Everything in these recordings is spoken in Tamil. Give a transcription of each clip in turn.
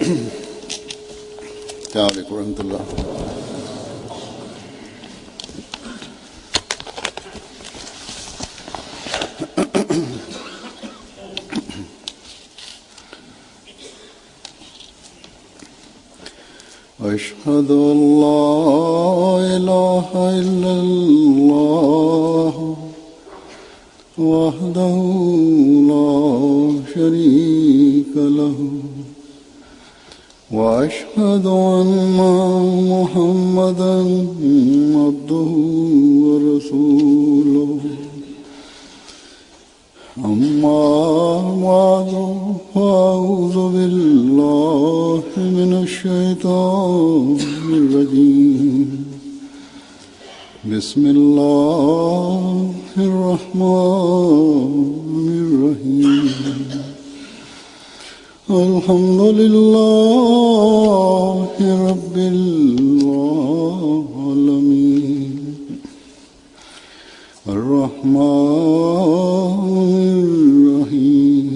السلام عليكم ورحمة الله. أشهد أن لا إله إلا الله وحده لا شريك له وأشهد أن محمدا عبده ورسوله أما بعد فأعوذ بالله من الشيطان الرجيم بسم الله الرحمن الرحيم الحمد لله رب العالمين الرحمن الرحيم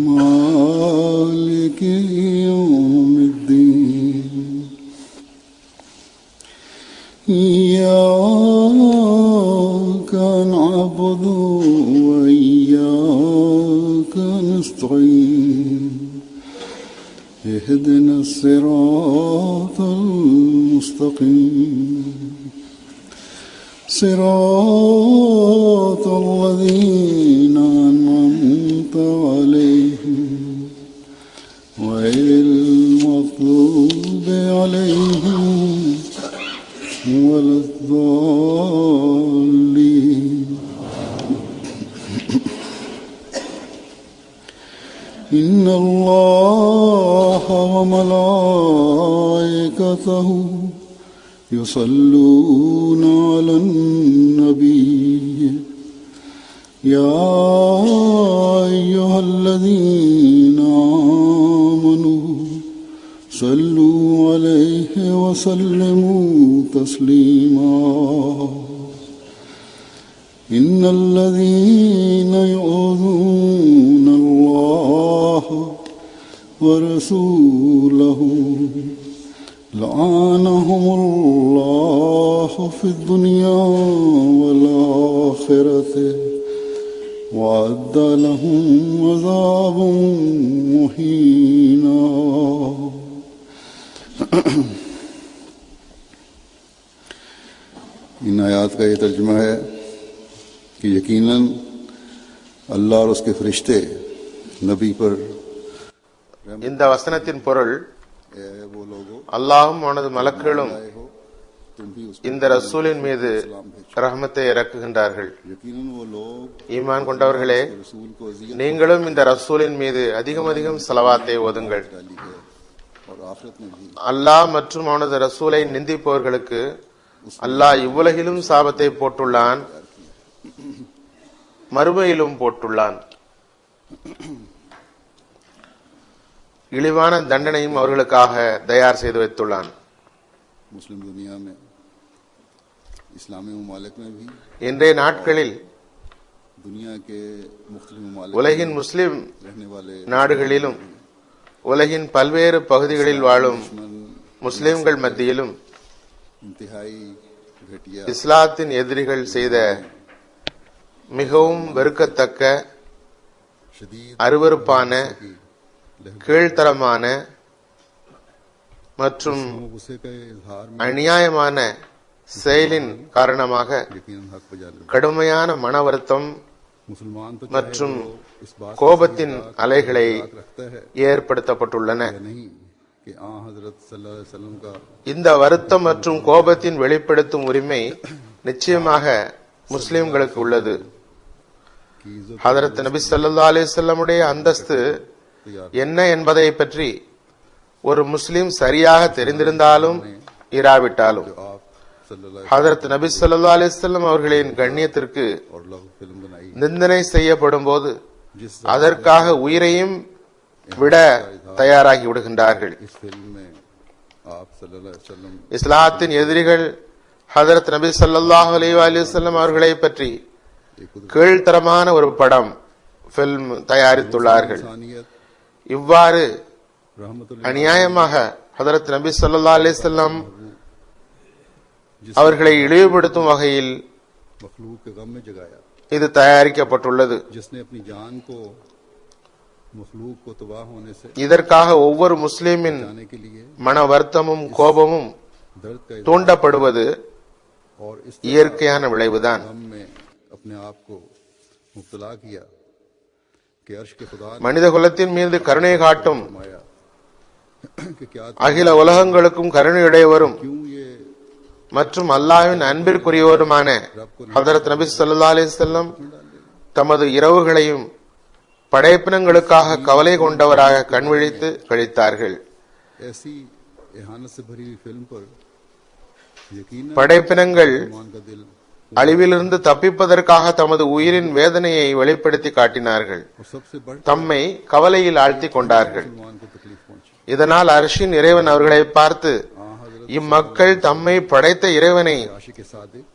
مالك يوم الدين إياك نعبد وإياك نستعين اهدنا الصراط المستقيم صراط الذين أنعمت عليهم غير المغضوب عليهم ولا الضالين. إن الله وملائكته يصلون على النبي يا أيها الذين آمنوا صلوا عليه وسلموا تسليما. إن الذين يؤذون الله ورسوله لعنهم الله في الدنيا والآخرة وأعد لهم عذابا مهينا. इन आयात का ये तर्जुमा है कि यकीनन अल्लाह और उसके फरिश्ते नबी पर இந்த வசனத்தின் பொருள், அல்லாஹ்வும் அவனது மலக்குகளும் இந்த ரசூலின் மீது ரஹ்மத்தை இறக்குகின்றார்கள். ஈமான் கொண்டவர்களே, நீங்களும் இந்த ரசூலின் மீது அதிகம் அதிகம் ஸலவாத்தை ஓதுங்கள். அல்லாஹ் மற்றும் அவனது ரசூலை நிந்திப்பவர்களுக்கு அல்லாஹ் இவ்வுலகிலும் சாபத்தை போட்டுள்ளான், மறுமையிலும் போட்டுள்ளான். இழிவான தண்டனையும் அவர்களுக்காக தயார் செய்து வைத்துள்ளான். இன்றைய நாட்களில் உலகின் முஸ்லிம் நாடுகளிலும் உலகின் பல்வேறு பகுதிகளில் வாழும் முஸ்லிம்கள் மத்தியிலும் இஸ்லாத்தின் எதிரிகள் செய்த மிகவும் வெறுக்கத்தக்க, அருவருப்பான, கீழ்த்தரமான மற்றும் அநியாயமான செயலின் காரணமாக கடுமையான மன வருத்தம் மற்றும் கோபத்தின் அலைகளை ஏற்படுத்தப்பட்டுள்ளன. இந்த வருத்தம் மற்றும் கோபத்தின் வெளிப்படுத்தும் உரிமை நிச்சயமாக முஸ்லிம்களுக்கு உள்ளது. ஹதரத் நபி ஸல்லல்லாஹு அலைஹி வஸல்லமுடைய அந்தஸ்து என்ன என்பதை பற்றி ஒரு முஸ்லிம் சரியாக தெரிந்திருந்தாலும் இராவிட்டாலும் ஹதரத் நபி ஸல்லல்லாஹு அலைஹி வஸல்லம் அவர்களின் கண்ணியத்திற்கு நிந்தனை செய்யப்படும் போது அதற்காக உயிரையும் விட தயாராகி விடுகின்றார்கள். இஸ்லாத்தின் எதிரிகள் ஹதரத் நபி ஸல்லல்லாஹு அலைஹி வஸல்லம் அவர்களை பற்றி கீழ்த்தரமான ஒரு படம், பிலிம் தயாரித்துள்ளார்கள். இவ்வாறு रहमतुल्लिल அநியாயமாக ஹதரத் நபி ஸல்லல்லாஹு அலைஹி வஸல்லம் அவர்களை இழிவுபடுத்தும் வகையில் मखलूक के गम में जगाया, இது தயாரிக்கப்பட்டுள்ளது. जिसने अपनी जान को मखलूक को तबाह होने से இதற்காக ஒவ்வொரு முஸ்லிமின் बचाने के लिए மன வருத்தமும் கோபமும் दर्द का इजहार தூண்டப்படுவது और इस இயற்கையான விளைவுதான். गम में अपने आप को मुब्तला किया कि अर्श के खुदा ने மனித குலத்தின் மீது கருணை காட்டும் फरमाया कि क्या அகில உலகங்களுக்கும் கருணையுடையவரும் क्यों ये மற்றும் அல்லாஹ்வின் அன்பிற்குரியவருமான ஹதரத் நபி ஸல்லல்லாஹு அலைஹி வஸல்லம் தமது இரவுகளையும் படைப்பினங்களுக்காக கவலை கொண்டவராக கண்விழித்து கழித்தார்கள். ऐसी एहानत से भरी हुई फिल्म पर यकीनन படைப்பினங்கள் मुसलमान का दिल அழிவிலிருந்து தப்பிப்பதற்காக தமது உயிரின் வேதனையை வெளிப்படுத்தி காட்டினார்கள். और सबसे बढ़ தம்மை கவலையில் ஆழ்த்திக் கொண்டார்கள். मुसलमान को तकलीफ पहुंची। இதனால் அர்ஷின் இறைவன் அவர்களை பார்த்து, இம்மக்கள் தம்மை படைத்த இறைவனை आशिक सादिक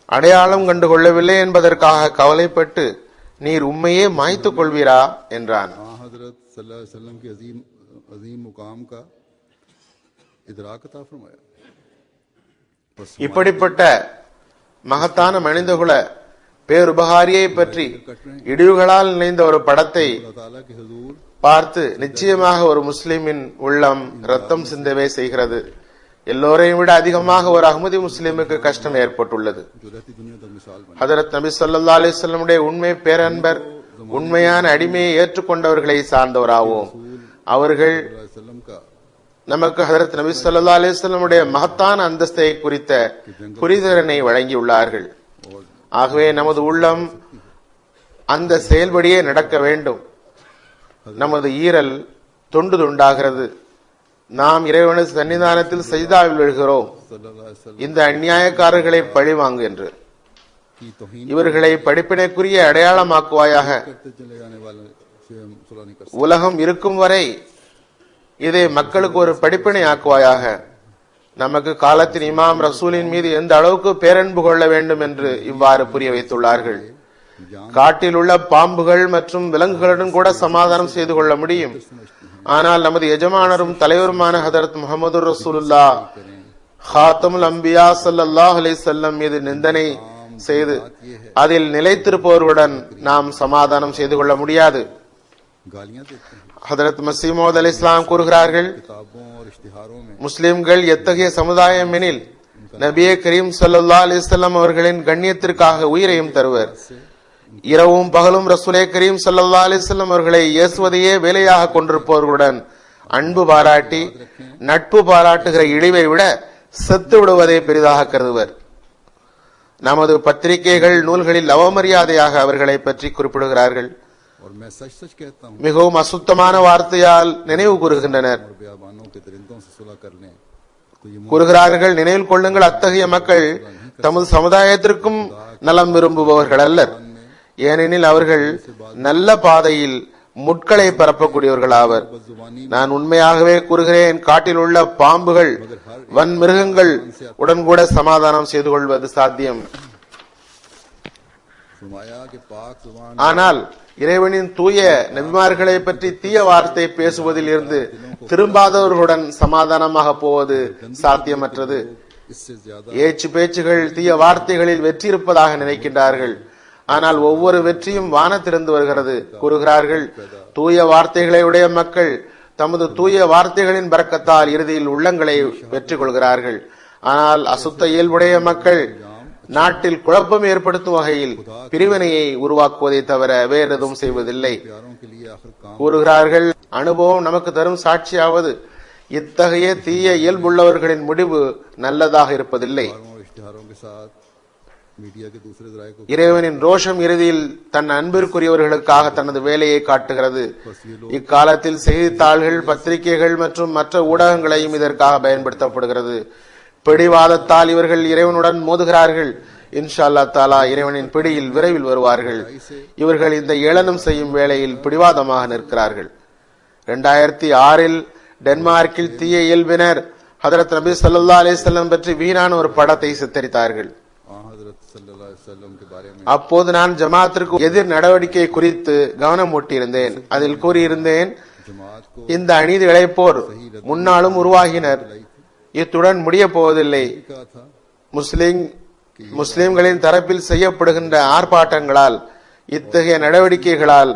அடையாளம் கண்டு கொள்ளவில்லை என்பதற்காக கவலைப்பட்டு நீர் உண்மையே மாய்த்துக் கொள்வீரா என்றான். हजरत सल्लल्लाहु अलैहि वसल्लम की अजीम मुकाम का इदराक अता फरमाया। இப்படிப்பட்ட மகத்தான மனிதகுல பேருபகாரியை பற்றி இடிவுகளால் நினைந்த ஒரு படத்தை अल्लाह ताला के हुजूर பார்த்து நிச்சயமாக ஒரு முஸ்லிமின் உள்ளம் ரத்தம் சிந்தவே செய்கிறது. எல்லோரையும் விட அதிகமாக ஒரு அஹ்மதி முஸ்லிமுக்கு கஷ்டம் ஏற்பட்டுள்ளது. जो रहती दुनिया तक मिसाल बनी। ஹதரத் நபி ஸல்லல்லாஹு அலைஹி வஸல்லமுடைய உண்மை பேரன்பர் உண்மையான அடிமையை ஏற்றுக்கொண்டவர்களை சார்ந்தவராவோம். அவர்கள் सल्लल्लाहु अलैहि वसल्लम का நமக்கு ஹதரத் நபி ஸல்லல்லாஹு அலைஹி வஸல்லமுடைய மகத்தான அந்தஸ்தை குறித்த புரிதலனை வழங்கியுள்ளார்கள். ஆகவே நமது உள்ளம் அந்த செயல்படியே நடக்க வேண்டும். நமது ஈரல் தொண்டு துண்டாகிறது. நாம் இறைவனது சன்னிதானத்தில் சஜிதாவில் விழுகிறோம். सल्लल्लाहु अलैहि वसल्लम இந்த அநியாயக்காரர்களை பழிவாங்கு என்று की तौहीन இவர்களை படிப்பினைக்குரிய அடையாளமாக்குவாயாக. करते चले जाने वाले से हम सुलह नहीं कर सकते। உலகம் இருக்கும் வரை இதை மக்களுக்கு ஒரு படிப்பினை ஆக்குவாயாக. நமக்கு காலத்தின் இமாம் ரசூலின் மீது எந்த அளவுக்கு பேரன்பு கொள்ள வேண்டும் என்று இவ்வாறு புரிய வைத்துள்ளார்கள். காட்டில் உள்ள பாம்புகள் மற்றும் விலங்குகளுடன் கூட சமாதானம் செய்து கொள்ள முடியும். ஆனால் நமது எஜமானரும் தலைவருமான ஹதரத் முஹம்மது ரசூலுல்லாஹ் ஹாத்தமுல் அம்பியா ஸல்லல்லாஹு அலைஹி வஸல்லம் மீது நிந்தனை செய்து அதில் நிலைத்திருப்பவர்களுடன் நாம் சமாதானம் செய்து கொள்ள முடியாது. गालियां देते हैं ஹதரத் மஸீஹ் மவ்ஊத் அலைஹிஸ்ஸலாம் கூறுகிறார்கள், किताबों और इश्तिहारों में முஸ்லிம்கள் எத்தகைய சமுதாயம் எனில் நபியே கரீம் ஸல்லல்லாஹு அலைஹி வஸல்லம் அவர்களின் கண்ணியத்திற்காக உயிரையும் தருவர். இரவும் பகலும் ரசூலே கரீம் ஸல்லல்லாஹு அலைஹி வஸல்லம் அவர்களை இயேசுவதையே வேலையாக கொண்டிருப்பவர்களுடன் அன்பு பாராட்டி நட்பு பாராட்டுகிற இழிவை விட செத்து விடுவதை பெரிதாக கருதுவர். நமது பத்திரிகைகள் நூல்களில் அவமரியாதையாக அவர்களை பற்றி குறிப்பிடுகிறார்கள். और मैं सच सच कहता हूँ மிகவும் அசுத்தமான வார்த்தையால் நினைவு கூறுகின்றனர். और बेअबानों के दरिंदों से सुलह कर लें तो ये கூறுகிறார்கள், நினைவில் கொள்ளுங்கள், அத்தகைய மக்கள் தமது சமுதாயத்திற்கும் நலம் விரும்புபவர்கள் அல்லர். ஏனெனில் அவர்கள் நல்ல பாதையில் முட்களை பரப்பக்கூடியவர்கள் ஆவர். நான் உண்மையாகவே கூறுகிறேன், காட்டில் உள்ள பாம்புகள் வன் மிருகங்கள் உடன் கூட சமாதானம் செய்து கொள்வது சாத்தியம். फरमाया कि पाक जुबान ஆனால் இறைவனின் தூய நபிமார்களை பற்றி தீய வார்த்தை பேசுவதில் இருந்து திரும்பாதவர்களுடன் சமாதானமாக போவது சாத்தியமற்றது. इससे ज्यादा ஏச்சு பேச்சுகள் தீய வார்த்தைகளில் வெற்றி இருப்பதாக நினைக்கின்றார்கள். ஆனால் ஒவ்வொரு வெற்றியும் வானத்திலிருந்து வருகிறது. கூறுகிறார்கள், தூய வார்த்தைகளை உடைய மக்கள் தமது தூய வார்த்தைகளின் பரக்கத்தால் இறுதியில் உள்ளங்களை வெற்றி கொள்கிறார்கள். ஆனால் அசுத்த இயல்புடைய மக்கள் நாட்டில் குழப்பம் ஏற்படுத்தும் வகையில் பிரிவினையை உருவாக்குவதை தவிர வேறு எதுவும் செய்வதில்லை. प्यारों के लिए आखिर काम கூறுகிறார்கள், அனுபவம் நமக்கு தரும் சாட்சியாவது இத்தகைய தீய இயல்புள்ளவர்களின் முடிவு நல்லதாக இருப்பதில்லை. और इश्तिहारों के साथ मीडिया के दूसरे जराये को இறைவனின் ரோஷம் இறுதியில் தன் அன்பிற்குரியவர்களுக்காக தனது வேலையை காட்டுகிறது. இக்காலத்தில் செய்தித்தாள்கள், பத்திரிகைகள் மற்றும் மற்ற ஊடகங்களையும் இதற்காக பயன்படுத்தப்படுகிறது. பிடிவாதத்தால் இவர்கள் இறைவனுடன் மோதுகிறார்கள். இன்ஷா அல்லாஹ் தஆலா இறைவனின் பிடியில் விரைவில் வருவார்கள். இவர்கள் இந்த ஏளனம் செய்யும் வேளையில் பிடிவாதமாக நிற்கிறார்கள். 2006 டென்மார்க்கில் தீய இயல்பினர் ஹதரத் நபி ஸல்லல்லாஹு அலைஹி வஸல்லம் பற்றி வீணான ஒரு படத்தை சித்தரித்தார்கள். हजरत सल्लल्लाहु अलैहि वसल्लम के बारे में அப்போது நான் ஜமாத்திற்கு எதிர் நடவடிக்கை குறித்து கவனம் ஊட்டியிருந்தேன். அதில் கூறியிருந்தேன், जमात को இந்த அநீதி இழைப்போர் முன்னாலும் உருவாகினர், இத்துடன் முடிய போவதில்லை. कहा था முஸ்லிம்களின் தரப்பில் செய்யப்படுகின்ற ஆர்ப்பாட்டங்களால், இத்தகைய நடவடிக்கைகளால்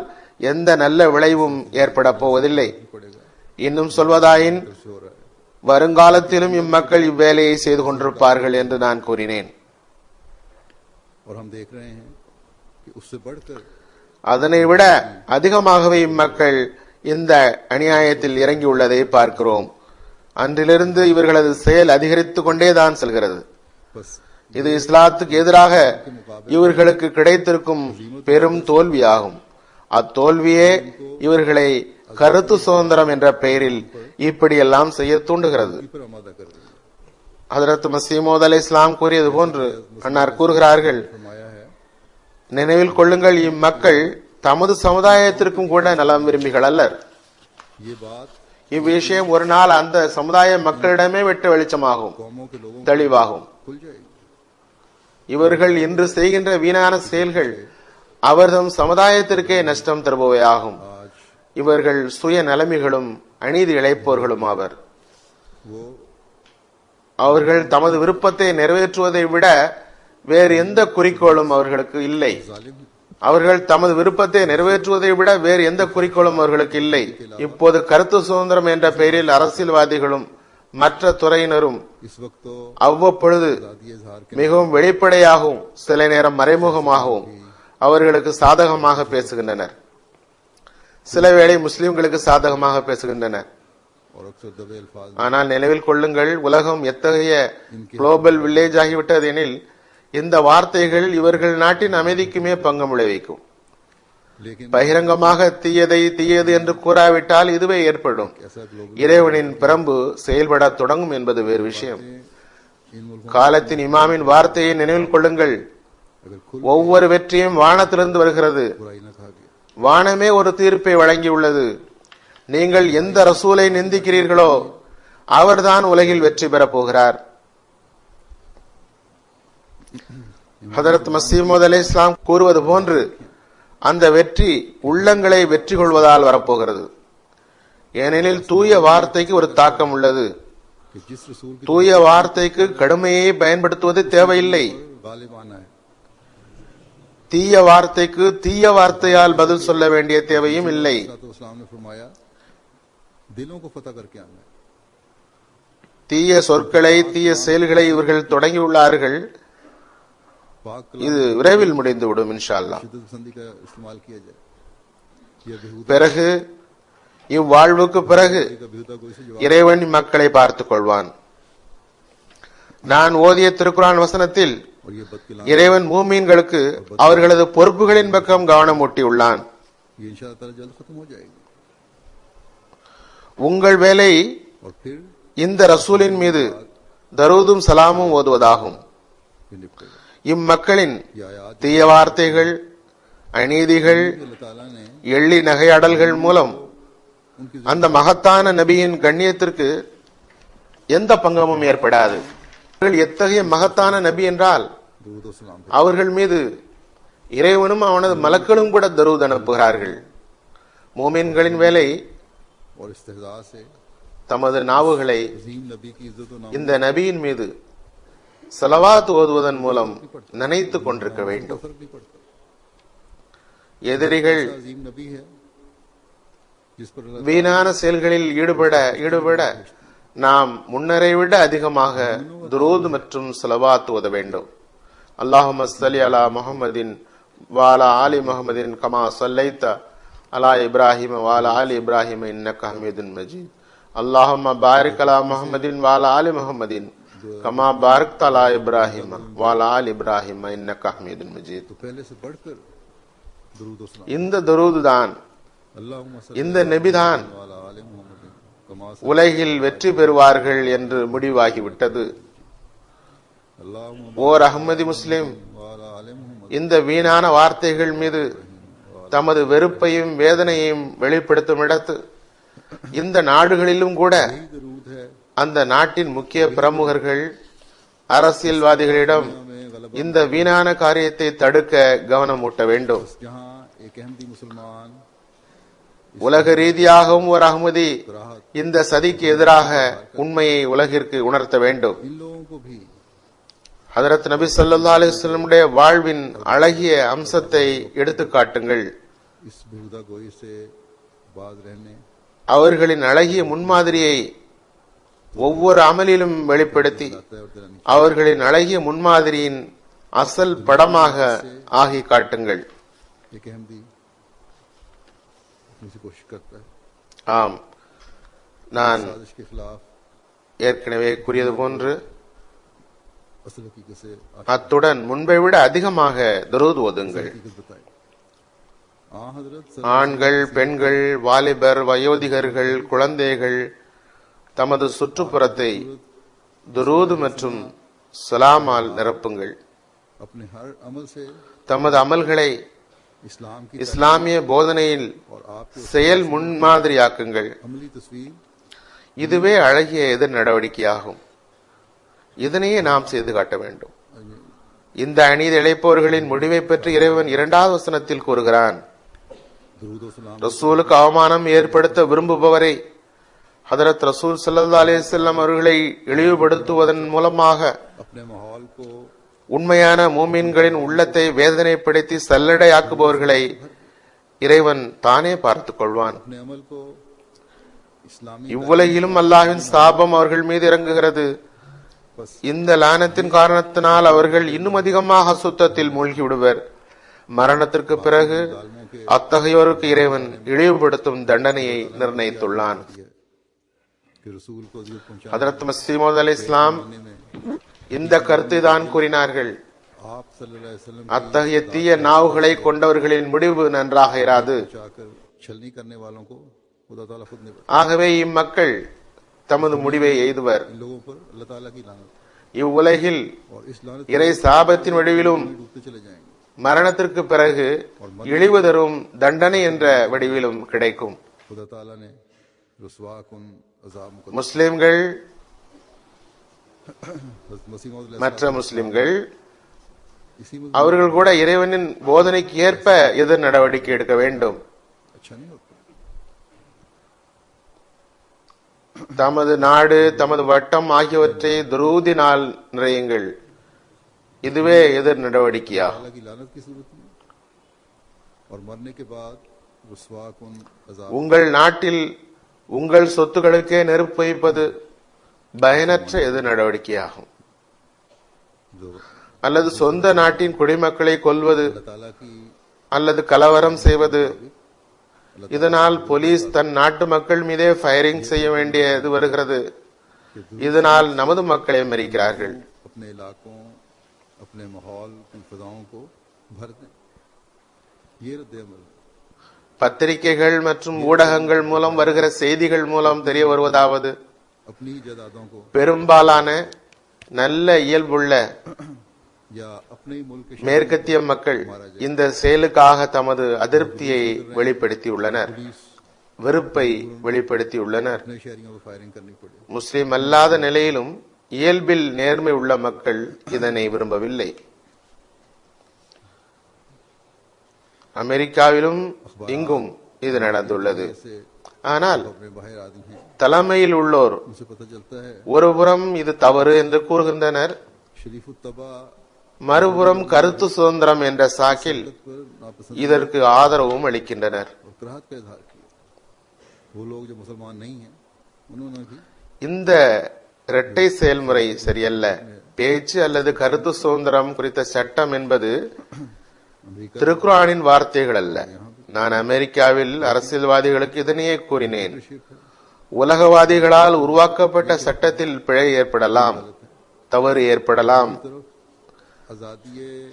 எந்த நல்ல விளைவும் ஏற்பட போவதில்லை. இன்னும் சொல்வதாயின் हो रहा है வருங்காலத்திலும் இம்மக்கள் இவ்வேலையை செய்து கொண்டிருப்பார்கள் என்று நான் கூறினேன். और हम देख रहे हैं कि उससे बढ़कर அதனை விட அதிகமாகவே இம்மக்கள் இந்த அநியாயத்தில் இறங்கியுள்ளதை பார்க்கிறோம். அன்றிலிருந்து இவர்களது செயல் அதிகரித்துக் கொண்டேதான் செல்கிறது. बस இது இஸ்லாத்துக்கு எதிராக இவர்களுக்கு கிடைத்திருக்கும் பெரும் தோல்வியாகும். அத்தோல்வியே இவர்களை கருத்து சுதந்திரம் என்ற பெயரில் இப்படியெல்லாம் செய்ய தூண்டுகிறது. पर आमादा कर रही है ஹதரத் மஸீமூத் அலைஹிஸ்ஸலாம் கூறியது போன்று அன்னார் கூறுகிறார்கள், फरमाया है நினைவில் கொள்ளுங்கள், இம்மக்கள் தமது சமுதாயத்திற்கும் கூட நலம் விரும்பிகள் அல்லர். ये बात இவ்விஷயம் ஒரு நாள் அந்த சமுதாய மக்களிடமே வெட்ட வெளிச்சமாகும், कौमों के लोगों தெளிவாகும். खुल जाएगी. இவர்கள் இன்று செய்கின்ற வீணான செயல்கள் அவர்தம் சமுதாயத்திற்கே நஷ்டம் தருபவையாகும். आज இவர்கள் சுய நலமிகளும் அநீதி இழைப்போர்களும் ஆவர். वो அவர்கள் தமது விருப்பத்தை நிறைவேற்றுவதை விட வேறு எந்த குறிக்கோளும் அவர்களுக்கு இல்லை. जालिम है. அவர்கள் தமது விருப்பத்தை நிறைவேற்றுவதை விட வேறு எந்த குறிக்கோளும் அவர்களுக்கு இல்லை. இப்போது கருத்து சுதந்திரம் என்ற பெயரில் அரசியல்வாதிகளும் மற்ற துறையினரும் इस वक्त तो அவ்வப்பொழுது आजादी इजहार के மிகவும் வெளிப்படையாகவும் சில நேரம் மறைமுகமாகவும் அவர்களுக்கு சாதகமாக பேசுகின்றனர். சில வேளை முஸ்லிம்களுக்கு சாதகமாக பேசுகின்றனர். और अक्सर दबे अल्फाज में ஆனால் நினைவில் கொள்ளுங்கள், உலகம் எத்தகைய குளோபல் வில்லேஜ் ஆகிவிட்டது எனில் இந்த வார்த்தைகள் இவர்கள் நாட்டின் அமைதிக்குமே பங்கம் விளைவிக்கும். लेकिन பகிரங்கமாக தீயது என்று கூறாவிட்டால் இதுவே ஏற்படும். ऐसा ग्लोबल இறைவனின் பிரம்பு செயல்பட தொடங்கும் என்பது வேறு விஷயம். इन मुल्कों காலத்தின் இமாமின் வார்த்தையை நினைவில் கொள்ளுங்கள், अगर खुद ஒவ்வொரு வெற்றியும் வானத்திலிருந்து வருகிறது. बुराई न कहा गया வானமே ஒரு தீர்ப்பை வழங்கியுள்ளது. நீங்கள் எந்த ரசூலை நிந்திக்கிறீர்களோ அவர்தான் உலகில் வெற்றி பெறப் போகிறார். ஹதரத் மஸீமூத் அலைஹிஸ்ஸலாம் கூறுவது போன்று அந்த வெற்றி உள்ளங்களை வெற்றி கொள்வதால் வரப்போகிறது. ஏனெனில் தூய வார்த்தைக்கு ஒரு தாக்கம் உள்ளது. कि जिस रसूल की தூய வார்த்தைக்கு கடுமையை பயன்படுத்துவது தேவையில்லை. गालिब आना है தீய வார்த்தைக்கு தீய வார்த்தையால் பதில் சொல்ல வேண்டிய தேவையும் இல்லை. तो इस्लाम ने फरमाया दिलों को फतह करके आना है. தீய சொற்களை தீய செயல்களை இவர்கள் தொடங்கியுள்ளார்கள். पाक இது விரைவில் முடிந்துவிடும் இன்ஷா அல்லாஹ். शिद्दत पसंदी का इस्तेमाल किया जाए. यह बेहुदा பிறகு இவ்வாழ்வுக்கு பிறகு का बेहुदा कोई से जवाब இறைவன் மக்களை பார்த்துக் கொள்வான். நான் ஓதிய திருக்குர்ஆன் வசனத்தில் और ये बदकिलाम இறைவன் மூமீன்களுக்கு அவர்களது பொறுப்புகளின் பக்கம் கவனம் ஊட்டியுள்ளான். ये इंशाअल्लाह ताला जल्द खत्म हो जाएगी உங்கள் வேலை और फिर இந்த ரசூலின் மீது தரூதும் சலாமும் ஓதுவதாகும். ये निपटेगा. இம்மக்களின் ये आयात தீய வார்த்தைகள், அநீதிகள், अल्लाह ताला ने எள்ளி நகையாடல்கள் மூலம் उनकी அந்த மகத்தான நபியின் கண்ணியத்திற்கு எந்த பங்கமும் ஏற்படாது. அவர்கள் எத்தகைய மகத்தான நபி என்றால் दुरूद और सलाम அவர்கள் மீது இறைவனும் அவனது மலக்களும் கூட தரூத் அனுப்புகிறார்கள். மூமின்களின் வேலை और इस्तेहजा से தமது நாவுகளை अजीम नबी की इज्जत और नाम இந்த நபியின் மீது ஸலவாத் ஓதுவதன் மூலம் நினைத்துக் கொண்டிருக்க வேண்டும். फर्क नहीं पड़ता. எதிரிகள் ऐसा अजीम नबी है जिस पर अल्लाह வீணான செயல்களில் ஈடுபட நாம் முன்னரை விட அதிகமாக துரூத் மற்றும் ஸலவாத் ஓத வேண்டும். அல்லாஹும்ம ஸல்லி அலா முஹம்மதின் வஅலா ஆலி முஹம்மதின் கமா ஸல்லைத அலா இப்ராஹிம வஅலா ஆலி இப்ராஹிம இன்னக ஹமீதுன் மஜீத். அல்லாஹும்ம பாரிக் அலா முஹம்மதின் வஅலா ஆலி முஹம்மதின் கமா பாரக்த அலா இப்ராஹிம வஅலா ஆலி இப்ராஹிம இன்னக ஹமீதுன் மஜீத். तो पहले से बढ़कर दुरूद और सलाम இந்த துரூத் தான், अल्लाहुम्मा இந்த நபிதான் सल्ली अला आले मुहम्मद कमा உலகில் வெற்றி பெறுவார்கள் என்று முடிவாகிவிட்டது. अल्लाहुम्मा ஓர் அஹ்மதி முஸ்லிம் अला आले मुहम्मद இந்த வீணான வார்த்தைகள் மீது தமது வெறுப்பையும் வேதனையையும் வெளிப்படுத்தும் இடத்து இந்த நாடுகளிலும் கூட यही दुरूद है அந்த நாட்டின் முக்கிய பிரமுகர்கள் அரசியல்வாதிகளிடம் இந்த வீணான காரியத்தை தடுக்க கவனம் ஊட்ட வேண்டும். जहाँ एक अहमदी मुसलमान உலக ரீதியாகவும் ஒரு அஹ்மதி இந்த சதிக்கு எதிராக உண்மையை உலகிற்கு உணர்த்த வேண்டும். इन लोगों को भी ஹதரத் நபி ஸல்லல்லாஹு அலைஹி வஸல்லமுடைய வாழ்வின் அழகிய அம்சத்தை எடுத்து காட்டுங்கள். इस बेहुदा गोई से बाज रहने, அவர்களின் அழகிய முன்மாதிரியை ஒவ்வொரு அமலிலும் வெளிப்படுத்தி அவர்களின் அழகிய முன்மாதிரியின் அசல் படமாக ஆகி காட்டுங்கள். एक अहमदी अपनी से कोशिश करता है ஆம், நான் साजिश के खिलाफ ஏற்கனவே கூறியது போன்று असल हकीकत से அத்துடன் முன்பை விட அதிகமாக துரூத் ஓதுங்கள். हकीकत बताई. हजरत ஆண்கள், பெண்கள், வாலிபர், வயோதிகர்கள், குழந்தைகள் தமது சுற்றுப்புறத்தை துரூது மற்றும் சலாமால் நிரப்புங்கள். अपने हर अमल से தமது அமல்களை इस्लाम की இஸ்லாமிய போதனையில் और आपके செயல் முன்மாதிரியாக்குங்கள். अमली तस्वीर இதுவே அழகிய எதிர் நடவடிக்கையாகும். இதனையே நாம் செய்து காட்ட வேண்டும். இந்த அநீதி இழைப்பவர்களின் முடிவை பற்றி இறைவன் 2வது வசனத்தில் கூறுகிறான். दरूद और सलाम ரசூலுக்கு அவமானம் ஏற்படுத்த விரும்புபவரை ஹதரத் ரசூல் ஸல்லல்லாஹு அலைஹி வஸல்லம் அவர்களை இழிவுபடுத்துவதன் மூலமாக अपने माहौल को உண்மையான மூமின்களின் உள்ளத்தை வேதனைப்படுத்தி சல்லடையாக்குபவர்களை இறைவன் தானே பார்த்துக் கொள்வான். अपने अमल को इस्लामी இவ்வுலகிலும் அல்லாஹ்வின் சாபம் அவர்கள் மீது இறங்குகிறது. இந்த லானத்தின் காரணத்தினால் அவர்கள் இன்னும் அதிகமாக சுத்தத்தில் மூழ்கி விடுவர். மரணத்திற்கு பிறகு அத்தகையோருக்கு இறைவன் இழிவுபடுத்தும் தண்டனையை நிர்ணயித்துள்ளான். कि रसूल को अज़ियत पहुंचाने ஹதரத் மஸீஹ் மவ்ஊத் அலைஹிஸ்ஸலாம் में இந்த கருத்தை தான் கூறினார்கள். आप सल्लल्लाहु अलैहि वसल्लम அத்தகைய தீய நாவுகளை கொண்டவர்களின் முடிவு நன்றாக இராது. चाकर छलनी करने वालों को खुदा ताला खुद ने ஆகவே இம்மக்கள் தமது முடிவை எய்துவர். इन लोगों पर अल्लाह ताला की लानत இவ்வுலகில் और इस लानत இறை சாபத்தின் வடிவிலும் में डूबते चले जाएंगे. மரணத்திற்கு பிறகு இழிவு தரும் தண்டனை என்ற வடிவிலும் கிடைக்கும். खुदा ताला ने रुसवा कुन अज़ाब मुक़द्दर முஸ்லிம்கள் हज़रत मसीह मौद மற்ற முஸ்லிம்கள் इसी में அவர்கள் கூட இறைவனின் போதனைக்கு ஏற்ப எதிர் நடவடிக்கை எடுக்க வேண்டும். अच्छा नहीं होता. தமது நாடு, தமது வட்டம் ஆகியவற்றை துரூதினால் நிறையுங்கள். இதுவே எதிர் நடவடிக்கையாகும். ताला की लानत की सूरत में और मरने के बाद रुसवा कुन अज़ाब உங்கள் நாட்டில் உங்கள் சொத்துக்களுக்கே நெருப்பு வைப்பது பயனற்ற எதிர் நடவடிக்கையாகும். जो அல்லது சொந்த நாட்டின் குடிமக்களை கொல்வது अल्लाह ताला की அல்லது கலவரம் செய்வது. இதனால் போலீஸ் தன் நாட்டு மக்கள் மீதே ஃபயரிங் செய்ய வேண்டியது வருகிறது. இதனால் நமது மக்களை மறிக்கிறார்கள். अपने इलाकों अपने माहौल की फजाओं को भर दें. ये रद्द अमल பத்திரிகைகள் மற்றும் ஊடகங்கள் மூலம் வருகிற செய்திகள் மூலம் தெரிய வருவதாவது, अपनी जायदादों को பெரும்பாலான நல்ல இயல்புள்ள या अपने ही मुल्क के மேற்கத்திய மக்கள் இந்த செயலுக்காக தமது அதிருப்தியை வெளிப்படுத்தியுள்ளனர், வெறுப்பை வெளிப்படுத்தியுள்ளனர். अपने शहरियों को फायरिंग करनी पड़े. முஸ்லிம் அல்லாத நிலையிலும் இயல்பில் நேர்மை உள்ள மக்கள் இதனை விரும்பவில்லை. அமெரிக்காவிலும் இங்கும் இது நடந்துள்ளது. ऐसे ஆனால் अपने बाहर आदमी हैं, தலைமையில் உள்ளோர் उनसे पता चलता है ஒருபுறம் இது தவறு என்று கூறுகின்றனர், शरीफ तबा மறுபுறம் கருத்து சுதந்திரம் என்ற சாக்கில் पर नापसंद இதற்கு ஆதரவும் அளிக்கின்றனர். और कराहत का इजहार किया. वो लोग जो मुसलमान नहीं हैं उन्होंने भी இந்த இரட்டை செயல்முறை சரியல்ல. பேச்சு அல்லது கருத்து சுதந்திரம் குறித்த சட்டம் என்பது अमेरिका திருக்குர்ஆனின் வார்த்தைகள் அல்ல. நான் அமெரிக்காவில் அரசியல்வாதிகளுக்கு இதனையே கூறினேன். உலகவாதிகளால் உருவாக்கப்பட்ட சட்டத்தில் பிழை ஏற்படலாம், தவறு ஏற்படலாம். तरफ आजादी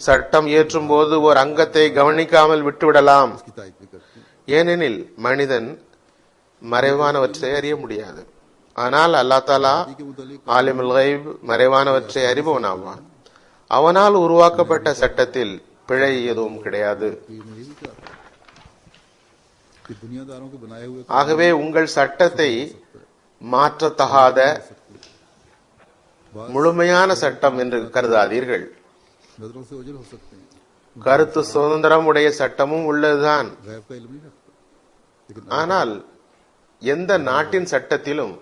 சட்டம் இயற்றும் போது ஒரு அங்கத்தை கவனிக்காமல் விட்டுவிடலாம். की तायद भी करती है. ஏனெனில் மனிதன் மறைவானவற்றை அறிய முடியாது. ஆனால் அல்லாஹ் தாலா के मुतालिक ஆலிமுல் கைப் மறைவானவற்றை அறிபவனாவான். அவனால் உருவாக்கப்பட்ட சட்டத்தில் பிழை எதுவும் கிடையாது. ये नहीं भी कहा कि दुनियादारों के बनाए हुए ஆகவே உங்கள் சட்டத்தை மாற்றத்தகாத முழுமையான சட்டம் என்று கருதாதீர்கள். नजरों से ओझल हो सकते हैं. கருத்து சுதந்திரம் உடைய சட்டமும் உள்ளதுதான். गैब का इल्म नहीं रखता. ஆனால் எந்த நாட்டின் சட்டத்திலும்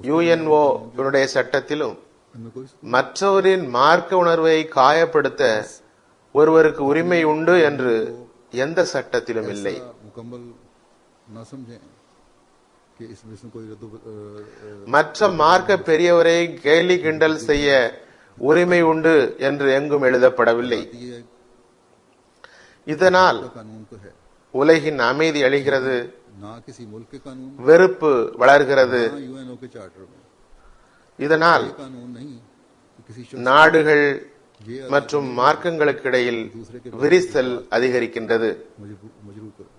யுஎன்ஓ சட்டத்திலும் इनमें कोई மற்றவரின் மார்க்க உணர்வை காயப்படுத்த ஒருவருக்கு உரிமை உண்டு என்று எந்த சட்டத்திலும் இல்லை. मुकम्मल ना समझें कि इसमें कोई மற்ற மார்க்க பெரியவரை கேலி கிண்டல் செய்ய உரிமை உண்டு என்று எங்கும் எழுதப்படவில்லை. இதனால் कानून तो है உலகின் அமைதி அழிகிறது, ना किसी मुल्क के कानून வெறுப்பு வளர்கிறது. ना यूएनओ के चार्टर में இதனால் ये कानून नहीं कि किसी शख्स நாடுகள் மற்றும் மார்க்கங்களுக்கு இடையில் விரிசல் அதிகரிக்கின்றது. मजबूर करो.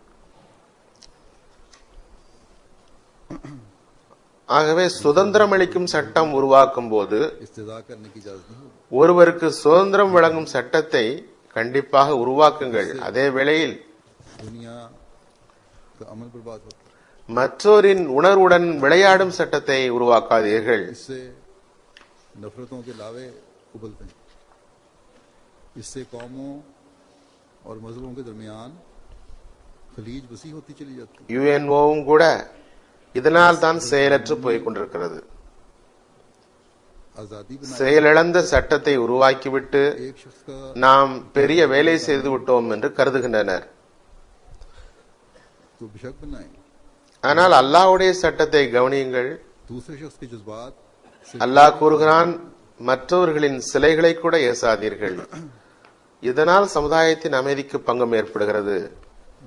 ஆகவே சுதந்திரம் அளிக்கும் சட்டம் உருவாக்கும் போது इस्तेजा करने की इजाजत नहीं होगी. ஒருவருக்கு சுதந்திரம் வழங்கும் சட்டத்தை கண்டிப்பாக உருவாக்குங்கள். அதே வேளையில் दुनिया का अमल बर्बाद होता है. மற்றோரின் உணர்வுடன் விளையாடும் சட்டத்தை உருவாக்காதீர்கள். इससे नफरतों के लावे उबलते हैं. इससे कौमों और मजहबों के दरमियान खलीज वसी होती चली जाती है. யுஎன்ஓவும் கூட இதனால் தான் செயலற்று போய்க் கொண்டிருக்கிறது. आजादी बनाए செயலிழந்த சட்டத்தை உருவாக்கிவிட்டு एक शख्स का நாம் பெரிய வேலை செய்து விட்டோம் என்று கருதுகின்றனர். तो बेशक बनाए, ஆனால் அல்லாஹ்வுடைய சட்டத்தை கவனியுங்கள். दूसरे शख्स के जज्बात से அல்லாஹ் கூறுகிறான், மற்றவர்களின் சிலைகளை கூட ஏசாதீர்கள். இதனால் சமுதாயத்தின் அமைதிக்கு பங்கம் ஏற்படுகிறது.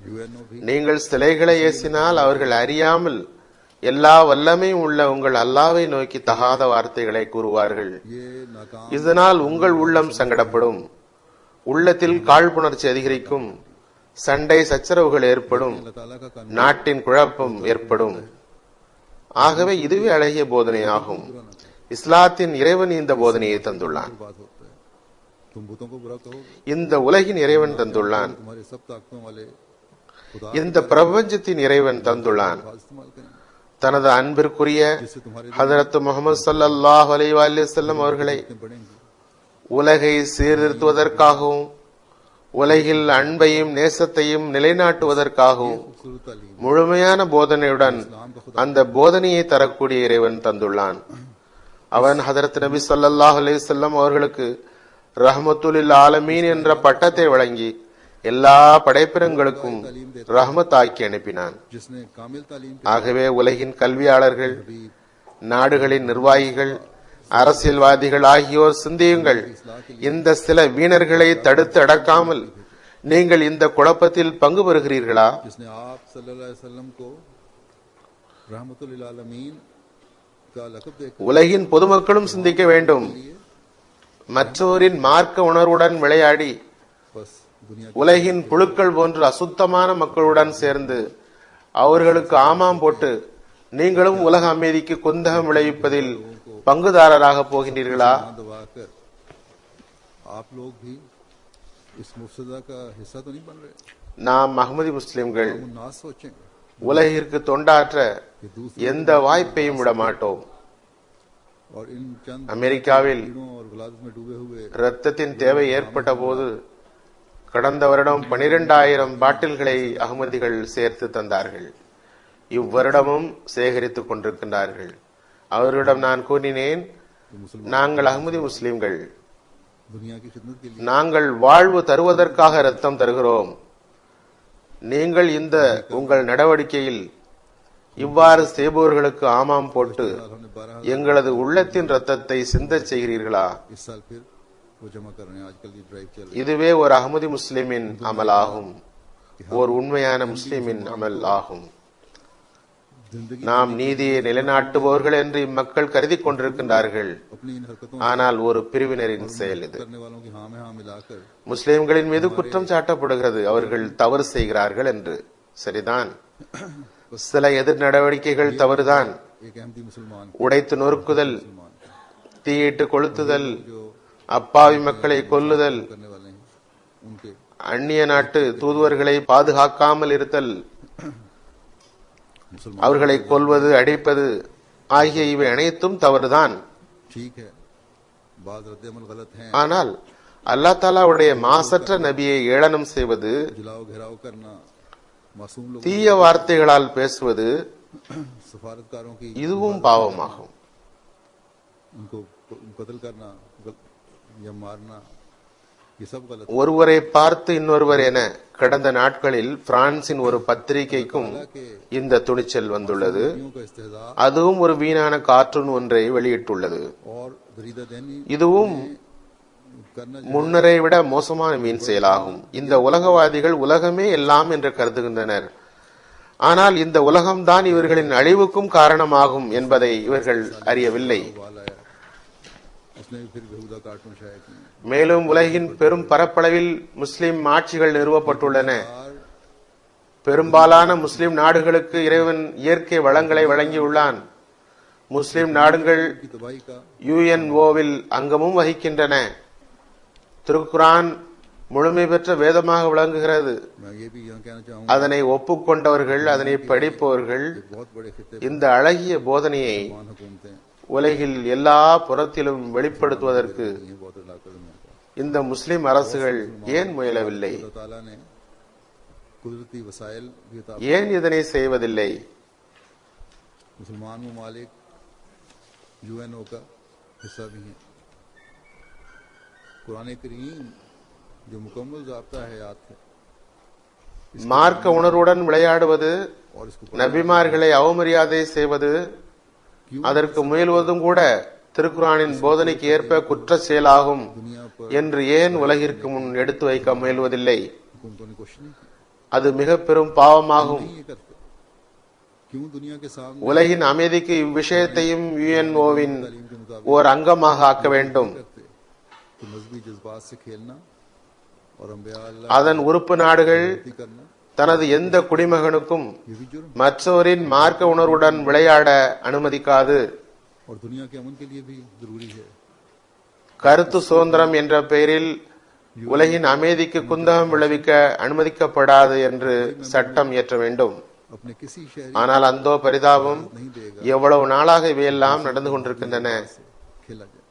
यूएनओ भी நீங்கள் சிலைகளை ஏசினால் அவர்கள் அறியாமல் எல்லா வல்லமையும் உள்ள உங்கள் அல்லாஹ்வை நோக்கி தகாத வார்த்தைகளை கூறுவார்கள். ये नाकाम இதனால் உங்கள் உள்ளம் சங்கடப்படும், உள்ளத்தில் காழ்ப்புணர்ச்சி அதிகரிக்கும், சண்டை சச்சரவுகள் ஏற்படும், अल्लाह ताला का कानून நாட்டின் குழப்பம் ஏற்படும். ஆகவே இதுவே அழகிய போதனையாகும். இஸ்லாத்தின் இறைவன் இந்த போதனையை தந்துள்ளான். बर्बाद होता है. तुम बुतों को बुरा कहोगे, இந்த உலகின் இறைவன் தந்துள்ளான். तुम्हारे सब ताकतों वाले खुदा இந்த பிரபஞ்சத்தின் இறைவன் தந்துள்ளான். का इस्तेमाल करेंगे தனது அன்பிற்குரிய जिससे तुम्हारे ஹதரத் முஹம்மது ஸல்லல்லாஹு அலைஹி வஸல்லம் அவர்களை दिल बढ़ेंगे. உலகை சீர்திருத்துவதற்காகவும் உலகில் அன்பையும் நேசத்தையும் நிலைநாட்டுவதற்காகவும் खूबसूरत तालीम முழுமையான போதனையுடன் அந்த போதனையை தரக்கூடிய இறைவன் தந்துள்ளான். அவன் ஹதரத் நபி ஸல்லல்லாஹு அலைஹி வஸல்லம் அவர்களுக்கு ரஹ்மத்துல் ஆலமீன் என்ற பட்டத்தை வழங்கி எல்லா படைப்பினங்களுக்கும் ரஹ்மத் ஆக்கி அனுப்பினான். जिसने कामिल तालीम के ஆகவே உலகின் கல்வியாளர்கள், हबीब நாடுகளின் நிர்வாகிகள், அரசியல்வாதிகள் ஆகியோர் சிந்தியுங்கள். இந்த சில வீணர்களை தடுத்து அடக்காமல் நீங்கள் இந்த குழப்பத்தில் பங்கு பெறுகிறீர்களா? जिसने आप सल्लल्लाहु अलैहि वसल्लम को रहमतुल लिल आलमीन का लक़ब देकर உலகின் பொதுமக்களும் சிந்திக்க வேண்டும். மற்றோரின் மார்க்க உணர்வுடன் விளையாடி बस दुनिया உலகின் புழுக்கள் போன்று அசுத்தமான மக்களுடன் சேர்ந்து அவர்களுக்கு ஆமாம் போட்டு நீங்களும் உலக அமைதிக்கு குந்தகம் விளைவிப்பதில் பங்குதாரராக போகின்றீர்களா? की दबाकर आप लोग भी इस मुफ्सदा का हिस्सा तो नहीं बन रहे. நாம் அஹ்மதி முஸ்லிம்கள் हम ना सोचें உலகிற்கு தொண்டாற்ற कि दूसरे எந்த வாய்ப்பையும் விட மாட்டோம். और इन चंद அமெரிக்காவில் कीड़ों और गलादत में डूबे हुए இரத்தத்தின் தேவை ஏற்பட்ட போது கடந்த வருடம் 12,000 பாட்டில்களை அகமதிகள் சேர்த்து தந்தார்கள். இவ்வருடமும் சேகரித்துக் கொண்டிருக்கின்றார்கள். அவர்களிடம் நான் கூறினேன், நாங்கள் அகமதி முஸ்லிம்கள், दुनिया की खिदमत के लिए நாங்கள் வாழ்வு தருவதற்காக ரத்தம் தருகிறோம். நீங்கள் இந்த உங்கள் நடவடிக்கையில் இவ்வாறு செய்பவர்களுக்கு ஆமாம் போட்டு हमने 12 எங்களது உள்ளத்தின் ரத்தத்தை சிந்தச் செய்கிறீர்களா? इस साल फिर वो जमा कर रहे हैं. आजकल ये ड्राइव चल रही இதுவே ஒரு அகமதி முஸ்லிமின் அமல் ஆகும், ஓர் உண்மையான முஸ்லிமின் அமல் ஆகும். है. जिंदगी நாம் நீதியை நிலைநாட்டுபவர்கள் என்று இம்மக்கள் கருதி கொண்டிருக்கின்றார்கள். अपनी इन हरकतों ஆனால் ஒரு பிரிவினரின் செயல் இது. करने वालों की हाँ में हाँ मिलाकर முஸ்லிம்களின் மீது குற்றம் சாட்டப்படுகிறது, அவர்கள் தவறு செய்கிறார்கள் என்று. சரிதான், சில எதிர் நடவடிக்கைகள் தவறுதான். एक अहमदी मुसलमान உடைத்து நொறுக்குதல், मुसलमान தீயிட்டு கொளுத்துதல், जो அப்பாவி மக்களை கொல்லுதல், करने वाले हैं उनके அந்நிய நாட்டு தூதுவர்களை பாதுகாக்காமல் இருத்தல், मुसलमान அவர்களை கொல்வது, அடிப்பது ஆகிய இவை அனைத்தும் தவறுதான். ठीक है, बाद रद्द अमल गलत हैं. ஆனால் அல்லாஹ் தாலாவுடைய மாசற்ற நபியை ஏளனம் செய்வது, जलाओ घेराव करना मासूम लोगों தீய வார்த்தைகளால் பேசுவது सफारतकारों की இதுவும் பாவமாகும். उनको कत्ल करना या मारना ये सब गलत है। ஒருவரை பார்த்து இன்னொருவர் என கடந்த நாட்களில் பிரான்சின் ஒரு பத்திரிகைக்கும் இந்த துணிச்சல் வந்துள்ளது. यूं का इस्तेहज़ा அதுவும் ஒரு வீணான கார்ட்டூன் ஒன்றை வெளியிட்டுள்ளது. और दरीदा देनी இதுவும் करना முன்னரை விட மோசமான வீண் செயலாகும். இந்த உலகவாதிகள் உலகமே எல்லாம் என்று கருதுகின்றனர். ஆனால் இந்த உலகம்தான் இவர்களின் அழிவுக்கும் காரணமாகும் என்பதை இவர்கள் அறியவில்லை. वाला है उसने भी फिर बेहुदा कार्टून शाया किए। மேலும் உலகின் பெரும் பரப்பளவில் முஸ்லிம் ஆட்சிகள் நிறுவப்பட்டுள்ளன. பெரும்பாலான முஸ்லிம் நாடுகளுக்கு இறைவன் இயற்கை வளங்களை வழங்கியுள்ளான். முஸ்லிம் நாடுகள் की तबाही का யுஎன்ஓவில் அங்கமும் வகிக்கின்றன. திருக்குரான் முழுமை பெற்ற வேதமாக விளங்குகிறது. मैं ये भी यहाँ कहना चाहूँगा அதனை ஒப்புக்கொண்டவர்கள், அதனை படிப்பவர்கள் बहुत बड़े खिते இந்த அழகிய போதனையை मान हुकूमतें உலகில் எல்லா புறத்திலும் வெளிப்படுத்துவதற்கு ये बहुत इलाका दुनिया का இந்த முஸ்லிம் அரசுகள் ஏன் முயலவில்லை? अल्लाह ताला ने कुदरती वसाइल भी अता ஏன் இதனை செய்வதில்லை? मुसलमान ममालिक यूएनओ का हिस्सा भी हैं। कुरान करीम जो मुकम्मल ज़ाब्ता हयात है மார்க்க உணர்வுடன் விளையாடுவது, और इसको நபிமார்களை அவமரியாதை செய்வது, அதற்கு முயல்வதும் கூட திருக்குரானின் போதனைக்கு ஏற்ப குற்ற செயலாகும் दुनिया पर என்று ஏன் உலகிற்கு முன் எடுத்து வைக்க முயல்வதில்லை? हुकूमतों ने कोशिश नहीं की, அது மிக பெரும் பாவமாகும். नहीं ये करते क्यों दुनिया के सामने உலகின் அமைதிக்கு இவ்விஷயத்தையும் யுஎன்ஓவின் तालीम के मुताबिक ஓர் अंगமாக ஆக்க வேண்டும். करते कि मजहबी जज्बात से खेलना और अंबिया अल्लाह அதன் உறுப்பு நாடுகள் की करना தனது எந்த குடிமகனுக்கும் ये भी जुर्म மற்றவரின் மார்க்க உணர்வுடன் விளையாட அனுமதிக்காது. और दुनिया के अमन के लिए भी जरूरी है। கருத்து சுதந்திரம் என்ற பெயரில் உலகின் அமைதிக்கு குந்தகம் விளைவிக்க அனுமதிக்கப்படாது என்று சட்டம் இயற்ற வேண்டும். अपने किसी शहरी ஆனால் அந்தோ பரிதாபம், नहीं देगा எவ்வளவு நாளாக இவையெல்லாம் நடந்து கொண்டிருக்கின்றன. से खेला जाए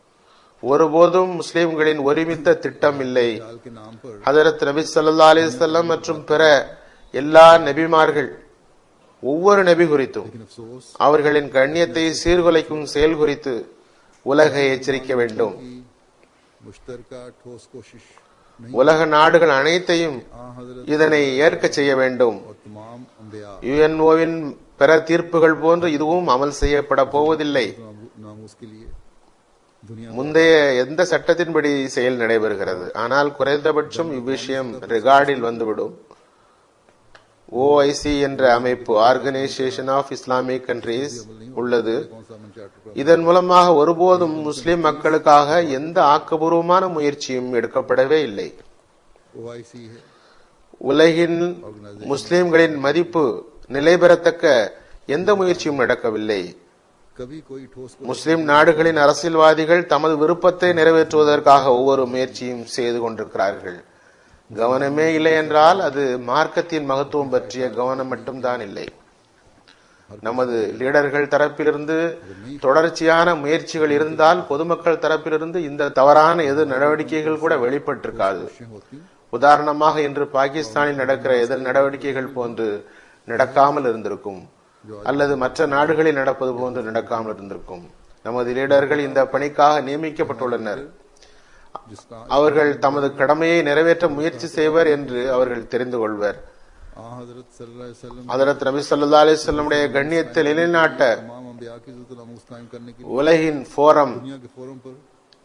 ஒருபோதும் முஸ்லிம்களின் ஒருமித்த திட்டம் இல்லை. चाल के नाम पर ஹஜரத் நபி ஸல்லல்லாஹு அலைஹி வஸல்லம் மற்றும் பிற எல்லா நபிமார்கள் ஒவ்வொரு நபி குறித்தும் लेकिन अफसोस அவர்களின் கண்ணியத்தை சீர்குலைக்கும் செயல் குறித்து உலகை எச்சரிக்க வேண்டும். की मुश्तरका ठोस कोशिश नहीं உலக நாடுகள் அனைத்தையும் हजरत இதனை ஏற்க செய்ய வேண்டும். और तमाम अंबिया யுஎன்ஓவின் பிற தீர்ப்புகள் போன்று இதுவும் அமல் செய்யப்பட போவதில்லை. नामूस के लिए दुनिया முந்தைய எந்த சட்டத்தின்படி செயல் நடைபெறுகிறது. ஆனால் குறைந்தபட்சம் இவ்விஷயம் ரெகார்டில் வந்துவிடும். ஓஐசி என்ற அமைப்பு, ஆர்கனைசேஷன் ஆஃப் இஸ்லாமிக் கண்ட்ரீஸ் உள்ளது. कौन सा मंच चार्टर இதன் மூலமாக ஒருபோதும் முஸ்லிம் மக்களுக்காக எந்த ஆக்கபூர்வமான முயற்சியும் எடுக்கப்படவே இல்லை. OIC है உலகின் முஸ்லிம்களின் மதிப்பு நிலை பெறத்தக்க எந்த முயற்சியும் நடக்கவில்லை. कभी कोई ठोस முஸ்லிம் நாடுகளின் அரசியல்வாதிகள் தமது விருப்பத்தை நிறைவேற்றுவதற்காக ஒவ்வொரு முயற்சியும் செய்து கொண்டிருக்கிறார்கள். கவனமே இல்லை என்றால் அது மார்க்கத்தின் மகத்துவம் பற்றிய கவனம் மட்டும்தான் இல்லை. நமது லீடர்கள் தரப்பிலிருந்து தொடர்ச்சியான முயற்சிகள் இருந்தால் பொதுமக்கள் தரப்பிலிருந்து இந்த தவறான எதிர் நடவடிக்கைகள் கூட வெளிப்பட்டிருக்காது. होती உதாரணமாக இன்று பாகிஸ்தானில் நடக்கிற எதிர் நடவடிக்கைகள் போன்று நடக்காமல் இருந்திருக்கும், அல்லது மற்ற நாடுகளில் நடப்பது போன்று நடக்காமல் இருந்திருக்கும். நமது லீடர்கள் இந்த பணிக்காக நியமிக்கப்பட்டுள்ளனர். जिसका அவர்கள் தமது கடமையை நிறைவேற்ற முயற்சி செய்வர் என்று அவர்கள் தெரிந்து கொள்வர். हजरत सल्लल्लाहु अलैहि वसल्लम ஹஜரத் நபி ஸல்லல்லாஹு அலைஹி வஸல்லமுடைய கண்ணியத்தை நிலைநாட்ட तमाम अंबिया की इज्जत नामूस कायम करने के लिए உலகின் போரம் दुनिया के फोरम पर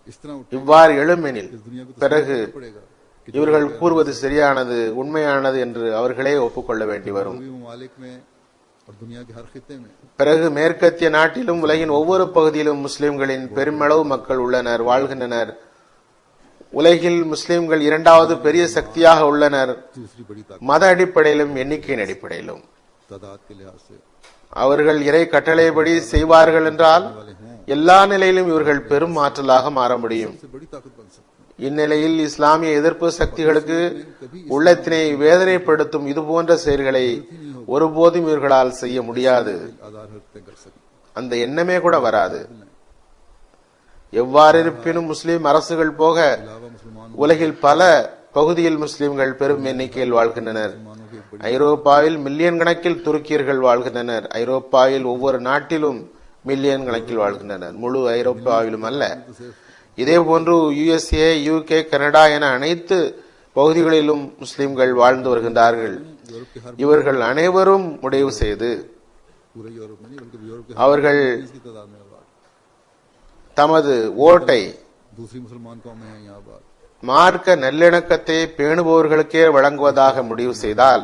इस तरह उठे இவ்வாறு எழுமெனில் इस दुनिया को பிறகு पड़ेगा कि இவர்கள் கூறுவது சரியானது, உண்மையானது என்று அவர்களே ஒப்புக்கொள்ள வேண்டி வரும். भी ममालिक में और दुनिया के हर खिते में பிறகு மேற்கத்திய நாட்டிலும் உலகின் ஒவ்வொரு பகுதியிலும் முஸ்லிம்களின் பெருமளவு மக்கள் உள்ளனர், வாழ்கின்றனர். உலகில் முஸ்லிம்கள் இரண்டாவது பெரிய சக்தியாக உள்ளனர். दूसरी बड़ी மத அடிப்படையிலும் எண்ணிக்கையின் அடிப்படையிலும் तादाद के लिहाज से அவர்கள் இறை கட்டளைப்படி செய்வார்கள் என்றால் वाले हों எல்லா நிலையிலும் இவர்கள் பெரும் ஆற்றலாக மாற முடியும். सबसे बड़ी ताकत बन सकते हैं। இந்நிலையில் இஸ்லாமிய எதிர்ப்பு சக்திகளுக்கு உள்ளத்தினை வேதனைப்படுத்தும் இது போன்ற செயல்களை ஒருபோதும் இவர்களால் செய்ய முடியாது. आधार हरकतें कर सकते அந்த எண்ணமே கூட வராது. எவ்வாறு இருப்பினும் முஸ்லிம் அரசுகள் போக अलावा मुसलमानों உலகில் பல பகுதியில் முஸ்லிம்கள் பெரும் எண்ணிக்கையில் வாழ்கின்றனர். की एक ஐரோப்பாவில் மில்லியன் கணக்கில் துருக்கியர்கள் வாழ்கின்றனர். ஐரோப்பாவில் ஒவ்வொரு நாட்டிலும் மில்லியன் கணக்கில் வாழ்கின்றனர், முழு ஐரோப்பாவிலும் அல்ல. இதே போன்று USA, UK, கனடா என அனைத்து பகுதிகளிலும் முஸ்லிம்கள் வாழ்ந்து வருகின்றார்கள். இவர்கள் அனைவரும் முடிவு செய்து அவர்கள் தமது ஓட்டை மார்க்க நல்லிணக்கத்தை பேணுபவர்களுக்கே வழங்குவதாக முடிவு செய்தால்,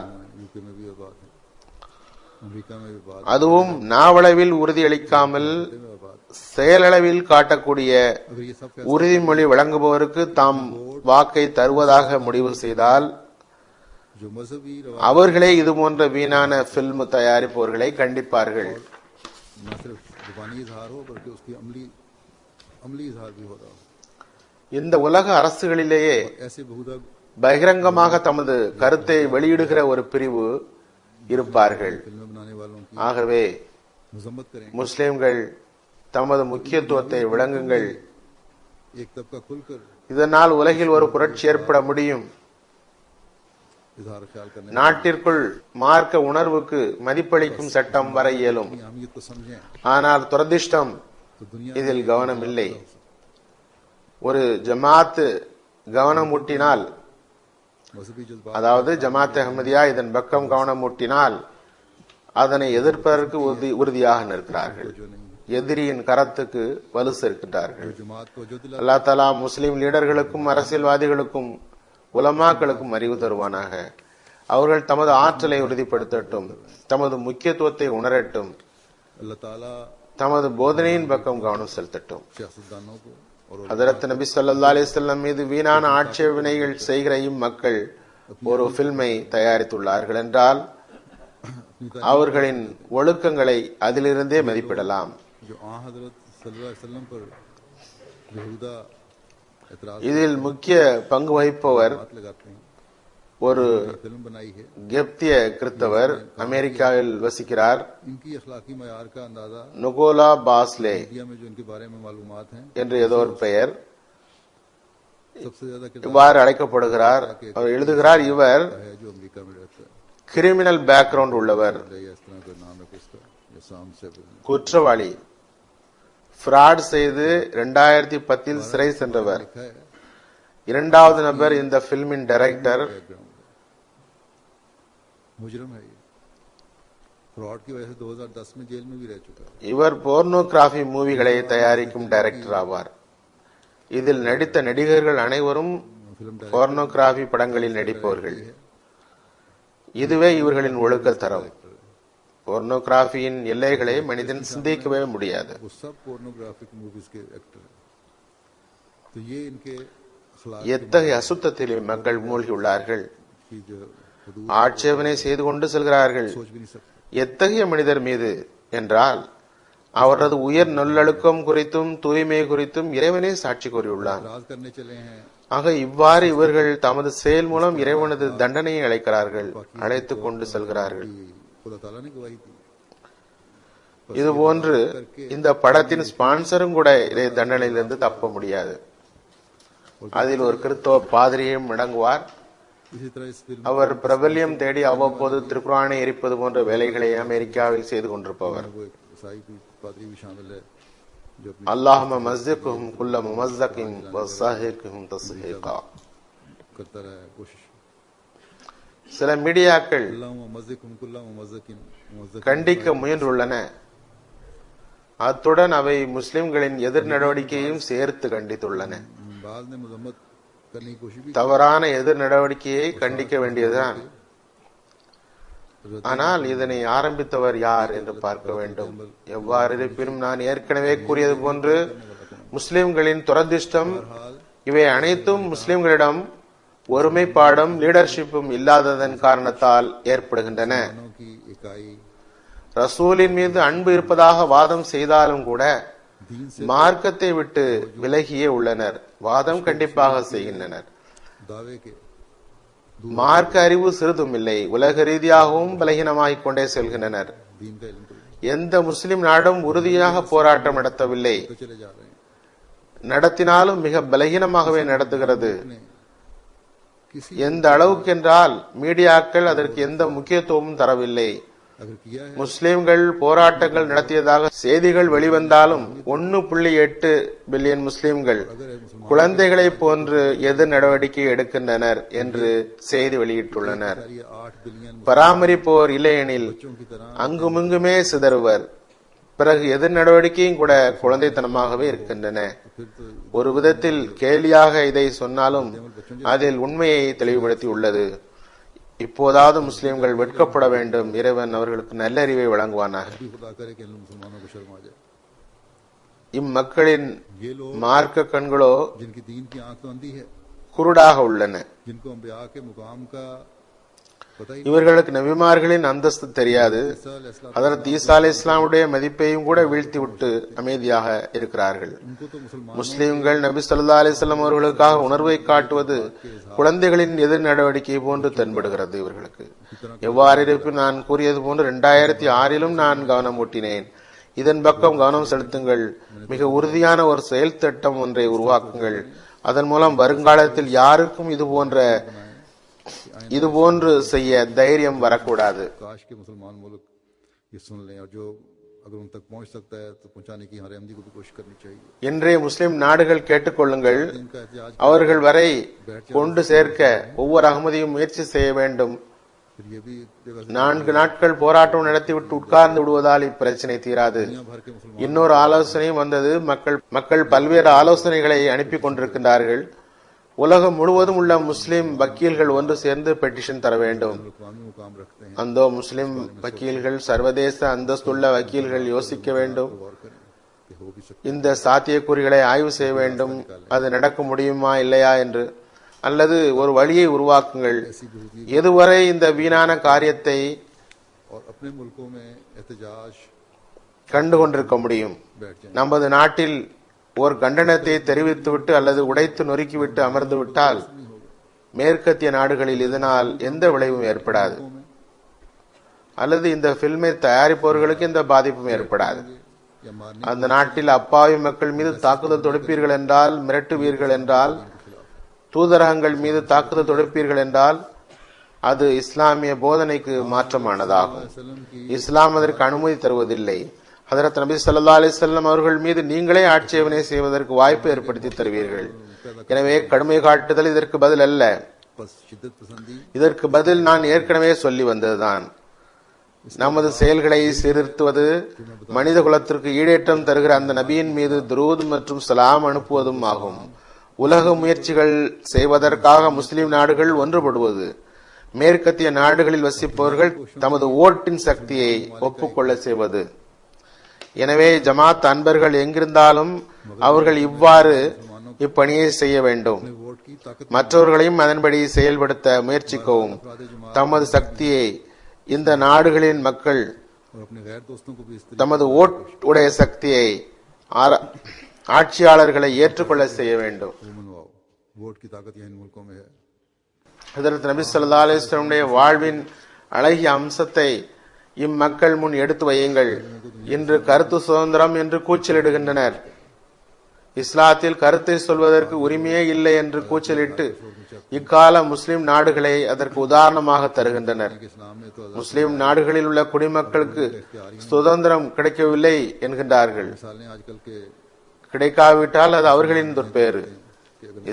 அதுவும் நாவளவில் உறுதியளிக்காமல் செயலளவில் காட்டக்கூடிய உறுதிமொழி வழங்குபவருக்கு தாம் வாக்கை தருவதாக முடிவு செய்தால், அவர்களே இது போன்ற வீணான பிலிம் தயாரிப்பவர்களை கண்டிப்பார்கள். இந்த உலக அரசுகளிலேயே பகிரங்கமாக தமது கருத்தை வெளியிடுகிற ஒரு பிரிவு இருப்பார்கள். ஆகவே முஸ்லிம்கள் தமது முக்கியத்துவத்தை விளங்குங்கள். இதனால் உலகில் ஒரு புரட்சி ஏற்பட முடியும். நாட்டிற்குள் மார்க்க உணர்வுக்கு மதிப்பளிக்கும் சட்டம் வர இயலும். ஆனால் துரதிர்ஷ்டம் இதில் கவனம் இல்லை. ஒரு ஜமாத்து கவனம் ஊட்டினால், அதாவது ஜமாத் அஹ்மதியா இதன் பக்கம் கவனம் ஊட்டினால் அதனை எதிர்ப்பதற்கு உறுதியாக நிற்கிறார்கள். எதிரியின் கரத்துக்கு வலு சேர்க்கின்றார்கள். அல்லா தஆலா முஸ்லிம் லீடர்களுக்கும் அரசியல்வாதிகளுக்கும் உலமாக்களுக்கும் அறிவு தருவானாக. அவர்கள் தமது ஆற்றலை உறுதிப்படுத்தட்டும், தமது முக்கியத்துவத்தை உணரட்டும், தமது போதனையின் பக்கம் கவனம் செலுத்தட்டும். ஹஜ்ரத் நபி ஸல்லல்லாஹு அலைஹி வஸல்லம் மீது வீணான ஆட்சேபனைகள் செய்கிற இம்மக்கள் ஒரு பில்மை தயாரித்துள்ளார்கள் என்றால் அவர்களின் ஒழுக்கங்களை அதிலிருந்தே மதிப்பிடலாம். இதில் முக்கிய பங்கு வகிப்பவர் ஒரு கெப்திய கிறிஸ்தவர், அமெரிக்காவில் வசிக்கிறார். நுகோலா பாஸ்லே என்று ஏதோ ஒரு பெயர், இவ்வாறு அழைக்கப்படுகிறார். அவர் எழுதுகிறார், இவர் கிரிமினல் பேக்ரவுண்ட் உள்ளவர், குற்றவாளி, ஃப்ராட் செய்து 2010 சிறை சென்றவர். இரண்டாவது நபர் இந்த பிலிமின் டைரக்டர். இவர் போர்னோகிராபி மூவிகளை தயாரிக்கும் டைரக்டர் ஆவார். இதில் நடித்த நடிகர்கள் அனைவரும் போர்னோகிராபி படங்களில் நடிப்பவர்கள். இதுவே இவர்களின் ஒழுக்க தரம். போர்னோகிராபியின் எல்லைகளை மனிதன் சிந்திக்கவே முடியாது. எத்தகைய அசுத்தத்தில் மக்கள் மூழ்கியுள்ளார்கள். ஆட்சேபனை செய்து கொண்டு செல்கிறார்கள். எத்தகைய மனிதர் மீது என்றால் அவரது உயர் நல்லொழுக்கம் குறித்தும் தூய்மை குறித்தும் இறைவனே சாட்சி கூறியுள்ளார். ஆக இவ்வாறு இவர்கள் தமது செயல் மூலம் இறைவனது தண்டனையை அழைக்கிறார்கள், அழைத்துக் கொண்டு செல்கிறார்கள். இதுபோன்று இந்த படத்தின் ஸ்பான்சரும் கூட இறை தண்டனையிலிருந்து தப்ப முடியாது. அதில் ஒரு கிறிஸ்தவ பாதிரியும் அடங்குவார். அவர் பிரபல்யம் தேடி அவ்வப்போது திருக்குரானை எரிப்பது போன்ற வேலைகளை அமெரிக்காவில் செய்து கொண்டிருப்பவர். அல்லாஹும்ம மஸ்ஸிக்ஹும் குல்ல முமஸ்ஸகின் வஸஹிக்ஹும் தஸ்ஹீகா. சில மீடியாக்கள் கண்டிக்க முயன்றுள்ளன. அத்துடன் அவை முஸ்லிம்களின் எதிர் நடவடிக்கையையும் சேர்த்து கண்டித்துள்ளன. தவறான எதிர் நடவடிக்கையை கண்டிக்க வேண்டியதுதான். ஆனால் இதனை ஆரம்பித்தவர் யார் என்று பார்க்க வேண்டும். எவ்வாறு இருப்பினும் நான் ஏற்கனவே கூறியது போன்று முஸ்லிம்களின் துரதிர்ஷ்டம் இவை அனைத்தும் முஸ்லிம்களிடம் ஒருமைப்பாடும் லீடர்ஷிப்பும் இல்லாததன் காரணத்தால் ஏற்படுகின்றன. ரசூலின் மீது அன்பு இருப்பதாக வாதம் செய்தாலும் கூட மார்க்கத்தை விட்டு விலகியே உள்ளனர். வாதம் கண்டிப்பாக செய்கின்றனர். மார்க்க அறிவு சிறிதும் இல்லை. உலக ரீதியாகவும் பலகீனமாகிக் கொண்டே செல்கின்றனர். எந்த முஸ்லிம் நாடும் உறுதியாக போராட்டம் நடத்தவில்லை. நடத்தினாலும் மிக பலகீனமாகவே நடத்துகிறது. எந்த அளவுக்கு என்றால் மீடியாக்கள் அதற்கு எந்த முக்கியத்துவமும் தரவில்லை. अगर किया है முஸ்லிம்கள் போராட்டங்கள் நடத்தியதாக செய்திகள் வெளிவந்தாலும் 1.8 பில்லியன் முஸ்லிம்கள் குழந்தைகளை போன்று எதிர் நடவடிக்கை எடுக்கின்றனர் என்று செய்தி வெளியிட்டுள்ளனர். ये 8 बिलियन பராமரிப்போர் இல்லையெனில் बच्चों की तरह அங்குமிங்குமே சிதறுவர். பிறகு எதிர் நடவடிக்கையும் கூட குழந்தைத்தனமாகவே இருக்கின்றன. फिर तो ஒரு விதத்தில் கேலியாக இதை சொன்னாலும் அதில் உண்மையை தெளிவுபடுத்தி உள்ளது. இப்போதாவது முஸ்லிம்கள் வெட்கப்பட வேண்டும். இறைவன் அவர்களுக்கு நல்லறிவை வழங்குவானாக. भी खुदा करे कि इन मुसलमानों को शर्म आ जाए. இம்மக்களின் ये लोग மார்க்க கண்களோ जिनकी दीन की आंख तो अंधी है, குருடாக உள்ளன. जिनको अंबिया के मुकाम का पता ही இவர்களுக்கு நபிமார்களின் அந்தஸ்து தெரியாது. नहीं, ஹதரத் ஈசா அலைஹிஸ் ஸலாமுடைய மதிப்பையும் கூட வீழ்த்திவிட்டு அமைதியாக இருக்கிறார்கள். उनको तो मुसलमान முஸ்லிம்கள் நபி ஸல்லல்லாஹு அலைஹி வஸல்லம் அவர்களுக்காக உணர்வை காட்டுவது குழந்தைகளின் எதிர் நடவடிக்கை போன்று தென்படுகிறது இவர்களுக்கு. எவ்வாறு இருப்பினும் நான் கூறியது போன்று 2006 நான் கவனம் ஊட்டினேன். இதன் பக்கம் கவனம் செலுத்துங்கள். மிக உறுதியான ஒரு செயல் திட்டம் ஒன்றை உருவாக்குங்கள். அதன் மூலம் வருங்காலத்தில் யாருக்கும் இதுபோன்று செய்ய தைரியம் வரக்கூடாது. काश के मुसलमान मुल्क ये सुन लें और जो अगर उन तक पहुंच सकता है तो पहुंचाने की हमारे अहमदी को भी कोशिश करनी चाहिए. இன்றைய முஸ்லிம் நாடுகள் கேட்டுக்கொள்ளுங்கள். इनका एहतियाज அவர்கள் வரை கொண்டு சேர்க்க ஒவ்வொரு அகமதியும் முயற்சி செய்ய வேண்டும். फिर ये भी जगह 4 நாட்கள் போராட்டம் நடத்திவிட்டு உட்கார்ந்து விடுவதால் இப்பிரச்சனை தீராது. दुनिया भर के मुसलमान இன்னொரு ஆலோசனையும் வந்தது. மக்கள் பல்வேறு ஆலோசனைகளை அனுப்பி கொண்டிருக்கின்றார்கள். உலகம் முழுவதும் உள்ள முஸ்லிம் வக்கீல்கள் ஒன்று சேர்ந்து பெட்டிஷன் தர வேண்டும். अक़वामी मुकाम रखते हैं. அந்த முஸ்லிம் வக்கீல்கள் சர்வதேச அந்தஸ்துள்ள வக்கீல்கள் யோசிக்க வேண்டும். गौर करें कि हो भी सकता இந்த சாத்தியக்கூறுகளை ஆய்வு செய்ய வேண்டும். அது நடக்க முடியுமா இல்லையா என்று. அல்லது ஒரு வழியை உருவாக்குங்கள். எதுவரை இந்த வீணான காரியத்தை है और अपने मुल्कों में एहतजाज கண்டுகொண்டிருக்க முடியும். बैठ जाए. நமது நாட்டில் ஒரு கண்டனத்தை தெரிவித்துவிட்டு அல்லது உடைத்து நொறுக்கிவிட்டு அமர்ந்து விட்டால் மேற்கத்திய நாடுகளில் இதனால் எந்த விளைவும் ஏற்படாது. அல்லது இந்த பில்மை தயாரிப்பவர்களுக்கு எந்த பாதிப்பும் ஏற்படாது. या मारने அந்த நாட்டில் அப்பாவி மக்கள் மீது தாக்குதல் தொடுப்பீர்கள் என்றால், மிரட்டுவீர்கள் என்றால், தூதரகங்கள் மீது தாக்குதல் தொடுப்பீர்கள் என்றால் அது இஸ்லாமிய போதனைக்கு மாற்றமானதாகும். இஸ்லாம் அதற்கு அனுமதி தருவதில்லை. ஹதரத் நபி ஸல்லல்லாஹு அலைஹி வஸல்லம் அவர்கள் மீது நீங்களே ஆட்சேபனை செய்வதற்கு வாய்ப்பு ஏற்படுத்தி தருவீர்கள். எனவே கடுமை காட்டுதல் இதற்கு பதில் அல்ல. बस शिद्दत पसंदी இதற்கு பதில் நான் ஏற்கனவே சொல்லி வந்ததுதான். நமது செயல்களை சீர்திருத்துவது, மனித குலத்திற்கு ஈடேற்றம் தருகிற அந்த நபியின் மீது துரூத் மற்றும் சலாம் அனுப்புவதும் ஆகும். உலக முயற்சிகள் செய்வதற்காக முஸ்லிம் நாடுகள் ஒன்றுபடுவது, மேற்கத்திய நாடுகளில் வசிப்பவர்கள் தமது ஓட்டின் சக்தியை ஒப்புக்கொள்ள செய்வது. எனவே ஜமாத் அன்பர்கள் எங்கிருந்தாலும் அவர்கள் இவ்வாறு இப்பணியை செய்ய வேண்டும். वोट की ताकत மற்றவர்களையும் அதன்படி செயல்படுத்த முயற்சிக்கவும். தமது சக்தியை இந்த நாடுகளின் மக்கள் और अपने गैर दोस्तों को भी इस தமது ஓட்டுடைய சக்தியை ஆட்சியாளர்களை ஏற்றுக்கொள்ள செய்ய வேண்டும். तरीके मनवाओ. वोट की ताकत यहाँ इन मुल्कों में है. ஹதரத் நபி ஸல்லல்லாஹு அலைஹி வஸல்லம் வாழ்வின் அழகிய அம்சத்தை இம்மக்கள் முன் எடுத்து வையுங்கள். இன்று கருத்து சுதந்திரம் என்று கூச்சலிடுகின்றனர். இஸ்லாத்தில் கருத்தை சொல்வதற்கு உரிமையே இல்லை என்று கூச்சலிட்டு இக்கால முஸ்லிம் நாடுகளை அதற்கு உதாரணமாக தருகின்றனர். इस्लाम ने तो முஸ்லிம் நாடுகளில் உள்ள குடிமக்களுக்கு சுதந்திரம் கிடைக்கவில்லை என்கின்றார்கள். मिसालें आजकल के கிடைக்காவிட்டால் அது அவர்களின் துர்பேறு.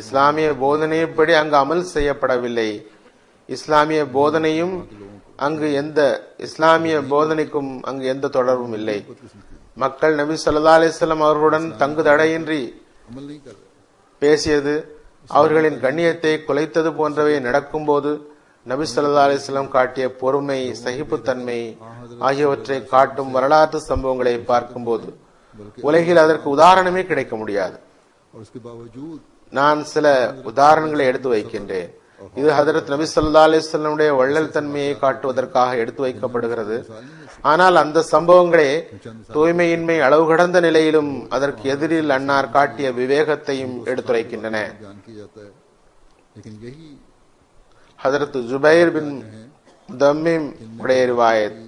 இஸ்லாமிய போதனைப்படி அங்கு அமல் செய்யப்படவில்லை. இஸ்லாமிய போதனையும் அங்கு இஸ்லாமிய போதனைக்கும் அங்கு எந்த தொடர்பும் இல்லை. மக்கள் நபி ஸல்லல்லாஹு அலைஹி வஸல்லம் அவர்களுடன் தங்கு தடையின்றி अमल नहीं कर रहे. பேசியது, அவர்களின் கண்ணியத்தை குலைத்தது போன்றவை நடக்கும்போது நபி ஸல்லல்லாஹு அலைஹி வஸல்லம் காட்டிய பொறுமை, சகிப்புத்தன்மை ஆகியவற்றை காட்டும் வரலாற்று சம்பவங்களை பார்க்கும்போது உலகில் அதற்கு உதாரணமே கிடைக்க முடியாது. और उसके बावजूद நான் சில உதாரணங்களை எடுத்து வைக்கின்றேன். இது ஹதரத் நபி ஸல்லல்லாஹு அலைஹி வஸல்லமுடைய வள்ளல் தன்மையை காட்டுவதற்காக எடுத்து வைக்கப்படுகிறது. ஆனால் அந்த சம்பவங்களே தூய்மையின்மை அளவு கடந்த நிலையிலும் அதற்கு எதிரில் அன்னார் காட்டிய விவேகத்தையும் எடுத்துரைக்கின்றன. बयान किया जाता है. लेकिन यही ஹதரத் ஜுபைர் பின் தம்மீம் உடைய ரிவாயத்.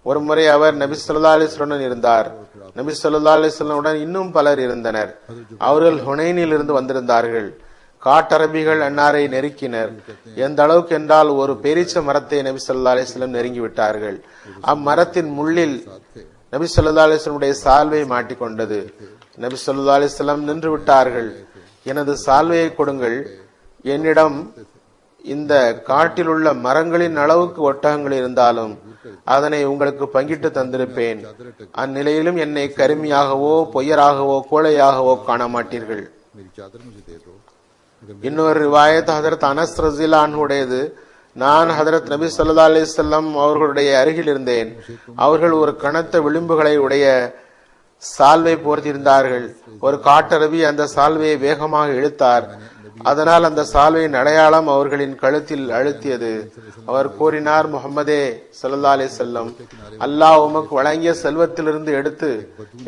ஒரு முறை அவர் நபி ஸல்லல்லாஹு அலைஹி வஸல்லம் இருந்தார். நபி ஸல்லல்லாஹு அலைஹி வஸல்லம் உடன் இன்னும் பலர் இருந்தனர். அவர்கள் ஹுனைனில் இருந்து வந்திருந்தார்கள். காட்டரபிகள் அன்னாரை நெருக்கினர். எந்த அளவுக்கு என்றால் ஒரு பேரீச்ச மரத்தை நபி ஸல்லல்லாஹு அலைஹி வஸல்லம் நெருங்கி விட்டார்கள். அம்மரத்தின் முள்ளில் நபி ஸல்லல்லாஹு அலைஹி வஸல்லம் உடைய சால்வை மாட்டிக்கொண்டது. நபி ஸல்லல்லாஹு அலைஹி வஸல்லம் நின்று விட்டார்கள். எனது சால்வையை கொடுங்கள், என்னிடம் இந்த காட்டில் உள்ள மரங்களின் அளவுக்கு ஒட்டகங்கள் இருந்தாலும் அதனை உங்களுக்கு பங்கிட்டு தந்திருப்பேன். அந்நிலையிலும் என்னை கருமியாகவோ பொய்யராகவோ கோழையாகவோ காண மாட்டீர்கள். இன்னொரு ரிவாயத் ஹதரத் அனஸ் ரஸியல்லாஹு அன்ஹு உடையது. நான் ஹதரத் நபி ஸல்லல்லாஹு அலைஹி வஸல்லம் அவர்களுடைய அருகில் இருந்தேன். அவர்கள் ஒரு கனத்த விளிம்புகளை உடைய சால்வை போர்த்தியிருந்தார்கள். ஒரு காட்டரபி அந்த சால்வையை வேகமாக இழுத்தார். அதனால் அந்த சால்வையின் அடையாளம் அவர்களின் கழுத்தில் அழுத்தியது. அவர் கூறினார், முஹம்மதே ஸல்லல்லாஹு அலைஹி வஸல்லம், அல்லாஹ் உமக்கு வழங்கிய செல்வத்திலிருந்து எடுத்து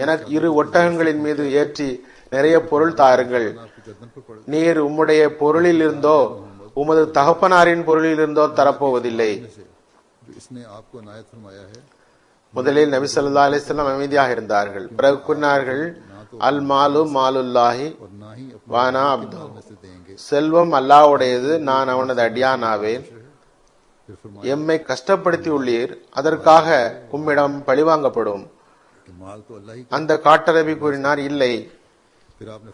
எனக்கு 2 ஒட்டகங்களின் மீது ஏற்றி நிறைய பொருள் தாருங்கள். நீர் உம்முடைய பொருளில் இருந்தோ உமது தகப்பனாரின் பொருளில் இருந்தோ தரப்போவதில்லை. முதலில் நபி ஸல்லல்லாஹு அலைஹி வஸல்லம் அமைதியாக இருந்தார்கள். பிறகு கூறினார்கள், அல் மாலு மாலுல்லாஹி வானா அப்து, செல்வம் அல்லாஹ்வுடையது, நான் அவனது அடியான் ஆவேன். எம்மை கஷ்டப்படுத்தி உள்ளீர், அதற்காக உம்மிடம் பழிவாங்கப்படும். அந்த காட்டரபி கூறினார், இல்லை.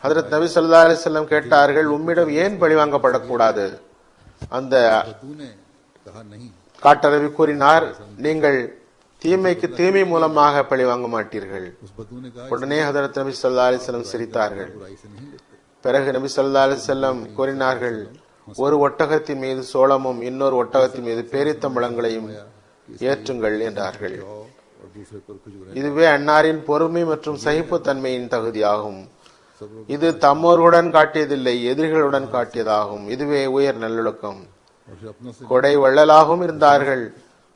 ஹஜ்ரத் நபி ஸல்லல்லாஹு அலைஹி வஸல்லம் கேட்டார்கள், உம்மிடம் ஏன் பழிவாங்கப்படக்கூடாது? அந்த காட்டரபி கூறினார், நீங்கள் தீமைக்கு தீமை மூலமாக பழிவாங்க மாட்டீர்கள். உடனே ஹஜ்ரத் நபி ஸல்லல்லாஹு அலைஹி வஸல்லம் சிரித்தார்கள். பிறகு நபி ஸல்லல்லாஹு அலைஹி வஸல்லம் கூறினார்கள், ஒரு ஒட்டகத்தின் மீது சோளமும் இன்னொரு ஒட்டகத்தின் மீது பேரித்தம்பழங்களையும் ஏற்றுங்கள் என்றார்கள். இதுவே அன்னாரின் பொறுமை மற்றும் சகிப்புத்தன்மையின் தகுதியாகும். இது தம்மோருடன் காட்டியதில்லை, எதிரிகளுடன் காட்டியதாகும். இதுவே உயர் நல்லொழுக்கம். கொடை வள்ளலாகவும் இருந்தார்கள்,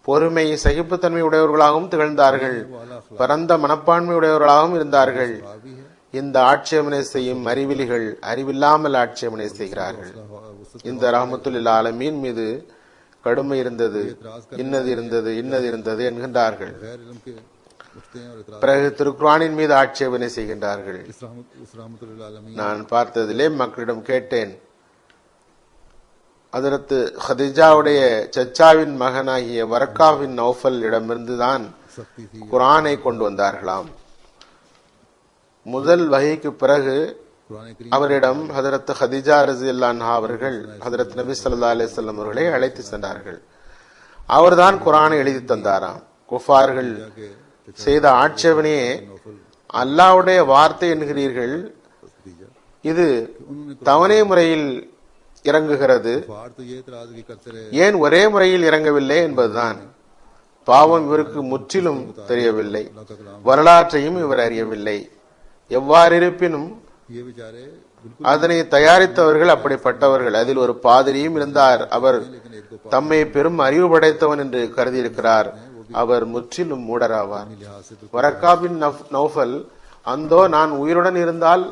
பொறுமை சகிப்புத்தன்மை உடையவர்களாகவும் திகழ்ந்தார்கள், பரந்த மனப்பான்மை உடையவர்களாகவும் இருந்தார்கள். இந்த ஆட்சேபனை செய்யும் அறிவிலிகள் அறிவில்லாமல் ஆட்சேபனை செய்கிறார்கள். இந்த ரஹ்மத்துல் ஆலமீன் மீது கடுமை இருந்தது, இன்னது இருந்தது, இன்னது இருந்தது என்கின்றார்கள். பிறகு திருக்குர்ஆனின் மீது ஆட்சேபனை செய்கின்றார்கள். நான் பார்த்ததிலே மக்களிடம் கேட்டேன், ஹஜ்ரத் ஹதீஜாவுடைய சச்சாவின் மகனாகிய வரக்காவின் நௌஃபல் இடமிருந்துதான் குர்ஆனை கொண்டு வந்தார்களாம். முதல் வஹீக்கு பிறகு அவரிடம் ஹஜ்ரத் ஹதீஜா ரஸியல்லாஹு அன்ஹா அவர்கள் ஹஜ்ரத் நபி ஸல்லல்லாஹு அலைஹி வஸல்லம் அவர்களை அழைத்து சென்றார்கள். அவர்தான் குர்ஆனை எழுதி தந்தாராம். குஃபார்கள் செய்த ஆட்சேபனையே, அல்லாஹ்வுடைய வார்த்தை என்கிறீர்கள், இது தவணை முறையில் இறங்குகிறது, ஏன் ஒரே முறையில் இறங்கவில்லை என்பதுதான். பாவம் இவருக்கு முற்றிலும் தெரியவில்லை, வரலாற்றையும் இவர் அறியவில்லை. எவ்வாறு இருப்பினும் அதனை தயாரித்தவர்கள் அப்படிப்பட்டவர்கள். அதில் ஒரு பாதிரியும் இருந்தார். அவர் தம்மை பெரும் அறிவு படைத்தவன் என்று கருதியிருக்கிறார். அவர் முற்றிலும் மூடராவார். வரக்கா பின் நௌஃபல், அந்தோ நான் உயிருடன் இருந்தால்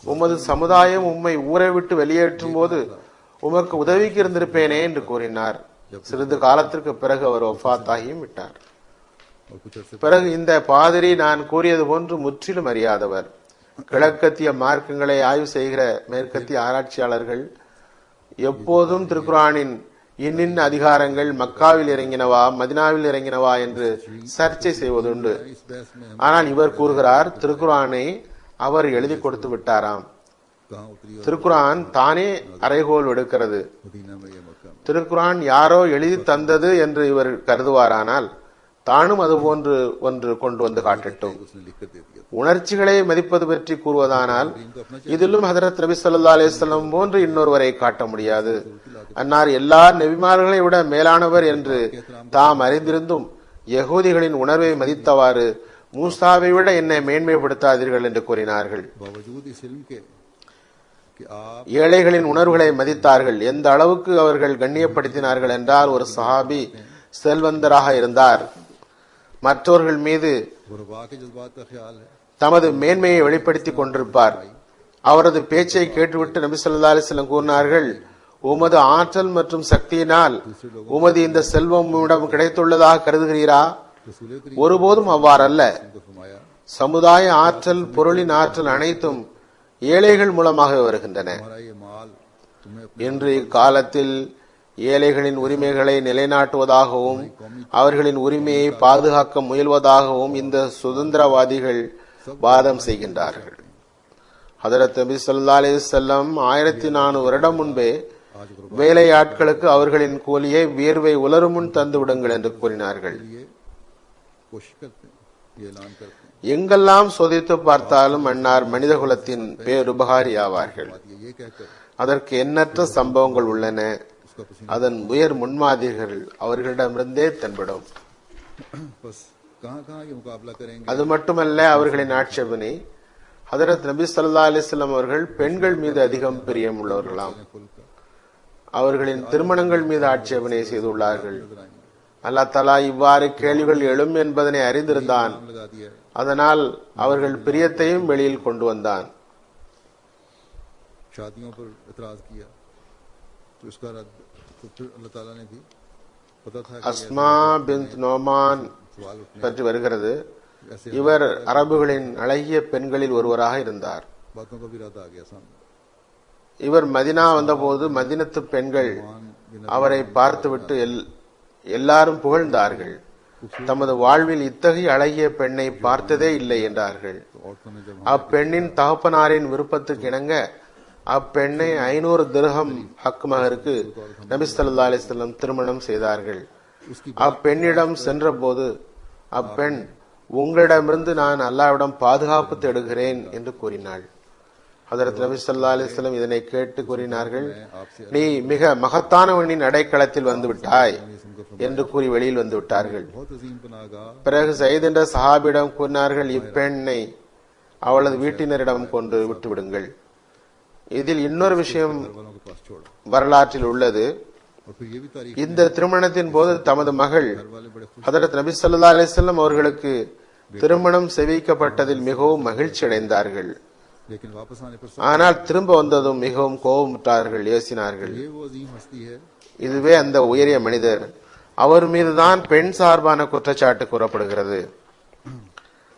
உமது சமுதாயம் உம்மை ஊரை விட்டு வெளியேற்றும் போது உமக்கு உதவிக்கு இருந்திருப்பேனே என்று கூறினார். சிறிது காலத்திற்கு பிறகு அவர் வஃபாத்தாகியும் விட்டார். பிறகு இந்த பாதிரி நான் கூறியது போன்று முற்றிலும் அறியாதவர். கிழக்கத்திய மார்க்கங்களை ஆய்வு செய்கிற மேற்கத்திய ஆராய்ச்சியாளர்கள் எப்போதும் திருக்குர்ஆனின் இன்னின் அதிகாரங்கள் மக்காவில் இறங்கினவா மதினாவில் இறங்கினவா என்று சர்ச்சை செய்வதுண்டு. ஆனால் இவர் கூறுகிறார், திருக்குர்ஆனை அவர் எழுதி கொடுத்து விட்டாராம். திருக்குர்ஆன் தானே அறைகோல் எடுக்கிறது. திருக்குர்ஆன் யாரோ எழுதி தந்தது என்று இவர் கருதுவாரானால் தானும் அது போன்று ஒன்று கொண்டு வந்து காட்டட்டும். உணர்ச்சிகளை மதிப்பது பற்றி கூறுவதானால் இதிலும் ஹஜ்ரத் நபி ஸல்லல்லாஹு அலைஹி வஸல்லம் போன்று இன்னொருவரை காட்ட முடியாது. அன்னார் எல்லா நபிமார்களை விட மேலானவர் என்று தாம் அறிந்திருந்தும் யகூதிகளின் உணர்வை மதித்தவாறு மூசாவை விட என்னை மேன்மைப்படுத்தாதீர்கள் என்று கூறினார்கள். ஏழைகளின் உணர்வுகளை மதித்தார்கள். எந்த அளவுக்கு அவர்கள் கண்ணியப்படுத்தினார்கள் என்றால், ஒரு சஹாபி செல்வந்தராக இருந்தார், மற்றவர்கள் மீது தமது மேன்மையை வெளிப்படுத்திக் கொண்டிருப்பார். அவரது பேச்சை கேட்டுவிட்டு நபி ஸல்லல்லாஹு அலைஹி வஸல்லம் கூறினார்கள், உமது ஆற்றல் மற்றும் சக்தியினால் உமது இந்த செல்வம் உம்மிடம் கிடைத்துள்ளதாக கருதுகிறீரா? ஒருபோதும் அவ்வாறல்ல. சமுதாய ஆற்றல், பொருளின் ஆற்றல் அனைத்தும் ஏழைகள் மூலமாக வருகின்றன. இன்று இக்காலத்தில் ஏழைகளின் உரிமைகளை நிலைநாட்டுவதாகவும் அவர்களின் உரிமையை பாதுகாக்க முயல்வதாகவும் இந்த சுதந்திரவாதிகள் வாதம் செய்கின்றார்கள். ஹதரத் நபி ஸல்லல்லாஹு அலைஹி வஸல்லம் 1400 வருடம் முன்பே வேலையாட்களுக்கு அவர்களின் கூலியை வியர்வை உலரும் முன் தந்து விடுங்கள் என்று கூறினார்கள். எங்கெல்லாம் சோதித்து பார்த்தாலும் அன்னார் மனித குலத்தின் பேருபகாரி ஆவார்கள். அதற்கு எண்ணற்ற சம்பவங்கள் உள்ளன. அதன் உயர் முன்மாதிரிகள் அவர்களிடமிருந்தே தென்படும். அது மட்டுமல்ல, அவர்களின் ஆட்சேபனை ஹதரத் நபி ஸல்லல்லாஹு அலைஹி வஸல்லம் அவர்கள் பெண்கள் மீது அதிகம் பிரியம் உள்ளவர்களாம். அவர்களின் திருமணங்கள் மீது ஆட்சேபனை செய்துள்ளார்கள். அல்லாஹ் தஆலா இவ்வாறு கேள்விகள் எழும் என்பதனை அறிந்திருந்தான். அதனால் அவர்கள் பிரியத்தையும் வெளியில் கொண்டு வந்தான். அஸ்மா பின்த் நோமான் பற்றி வருகிறது. இவர் அரபுகளின் அழகிய பெண்களில் ஒருவராக இருந்தார். இவர் மதினா வந்தபோது மதினத்து பெண்கள் அவரை பார்த்துவிட்டு எல்லாரும் புகழ்ந்தார்கள். தமது வாழ்வில் இத்தகைய அழகிய பெண்ணை பார்த்ததே இல்லை என்றார்கள். அப்பெண்ணின் தகப்பனாரின் விருப்பத்துக்கு இணங்க அப்பெண்ணை 500 திர்ஹம் ஹக் மகருக்கு நபி ஸல்லல்லாஹு அலைஹி வஸல்லம் திருமணம் செய்தார்கள். அப்பெண்ணிடம் சென்ற போது அப்பெண், உங்களிடமிருந்து நான் அல்லாஹ்விடம் பாதுகாப்பு தேடுகிறேன் என்று கூறினாள். ஹதரத் நபி ஸல்லல்லாஹு அலைஹி வஸல்லம் இதனை கேட்டு கூறினார்கள், நீ மிக மகத்தானவனின் அடைக்கலத்தில் வந்து விட்டாய் என்று கூறி வெளியில் வந்து விட்டார்கள். பிறகு சயீத் என்ற சஹாபியிடம் கூறினார்கள், இப்பெண்ணை அவளது வீட்டினரிடம் கொண்டு விட்டுவிடுங்கள். இதில் இன்னொரு விஷயம் வரலாற்றில் உள்ளது. இந்த திருமணத்தின் போது தமது மகள் ஹதரத் நபி ஸல்லல்லாஹு அலைஹி வஸல்லம் அவர்களுக்கு திருமணம் செய்விக்கப்பட்டதில் மிகவும் மகிழ்ச்சி அடைந்தார்கள். ஆனால் திரும்ப வந்ததும் மிகவும் கோபமுற்றார்கள், ஏசினார்கள். இதுவே அந்த உயரிய மனிதர். அவர் மீதுதான் பெண் சார்பான குற்றச்சாட்டு கூறப்படுகிறது.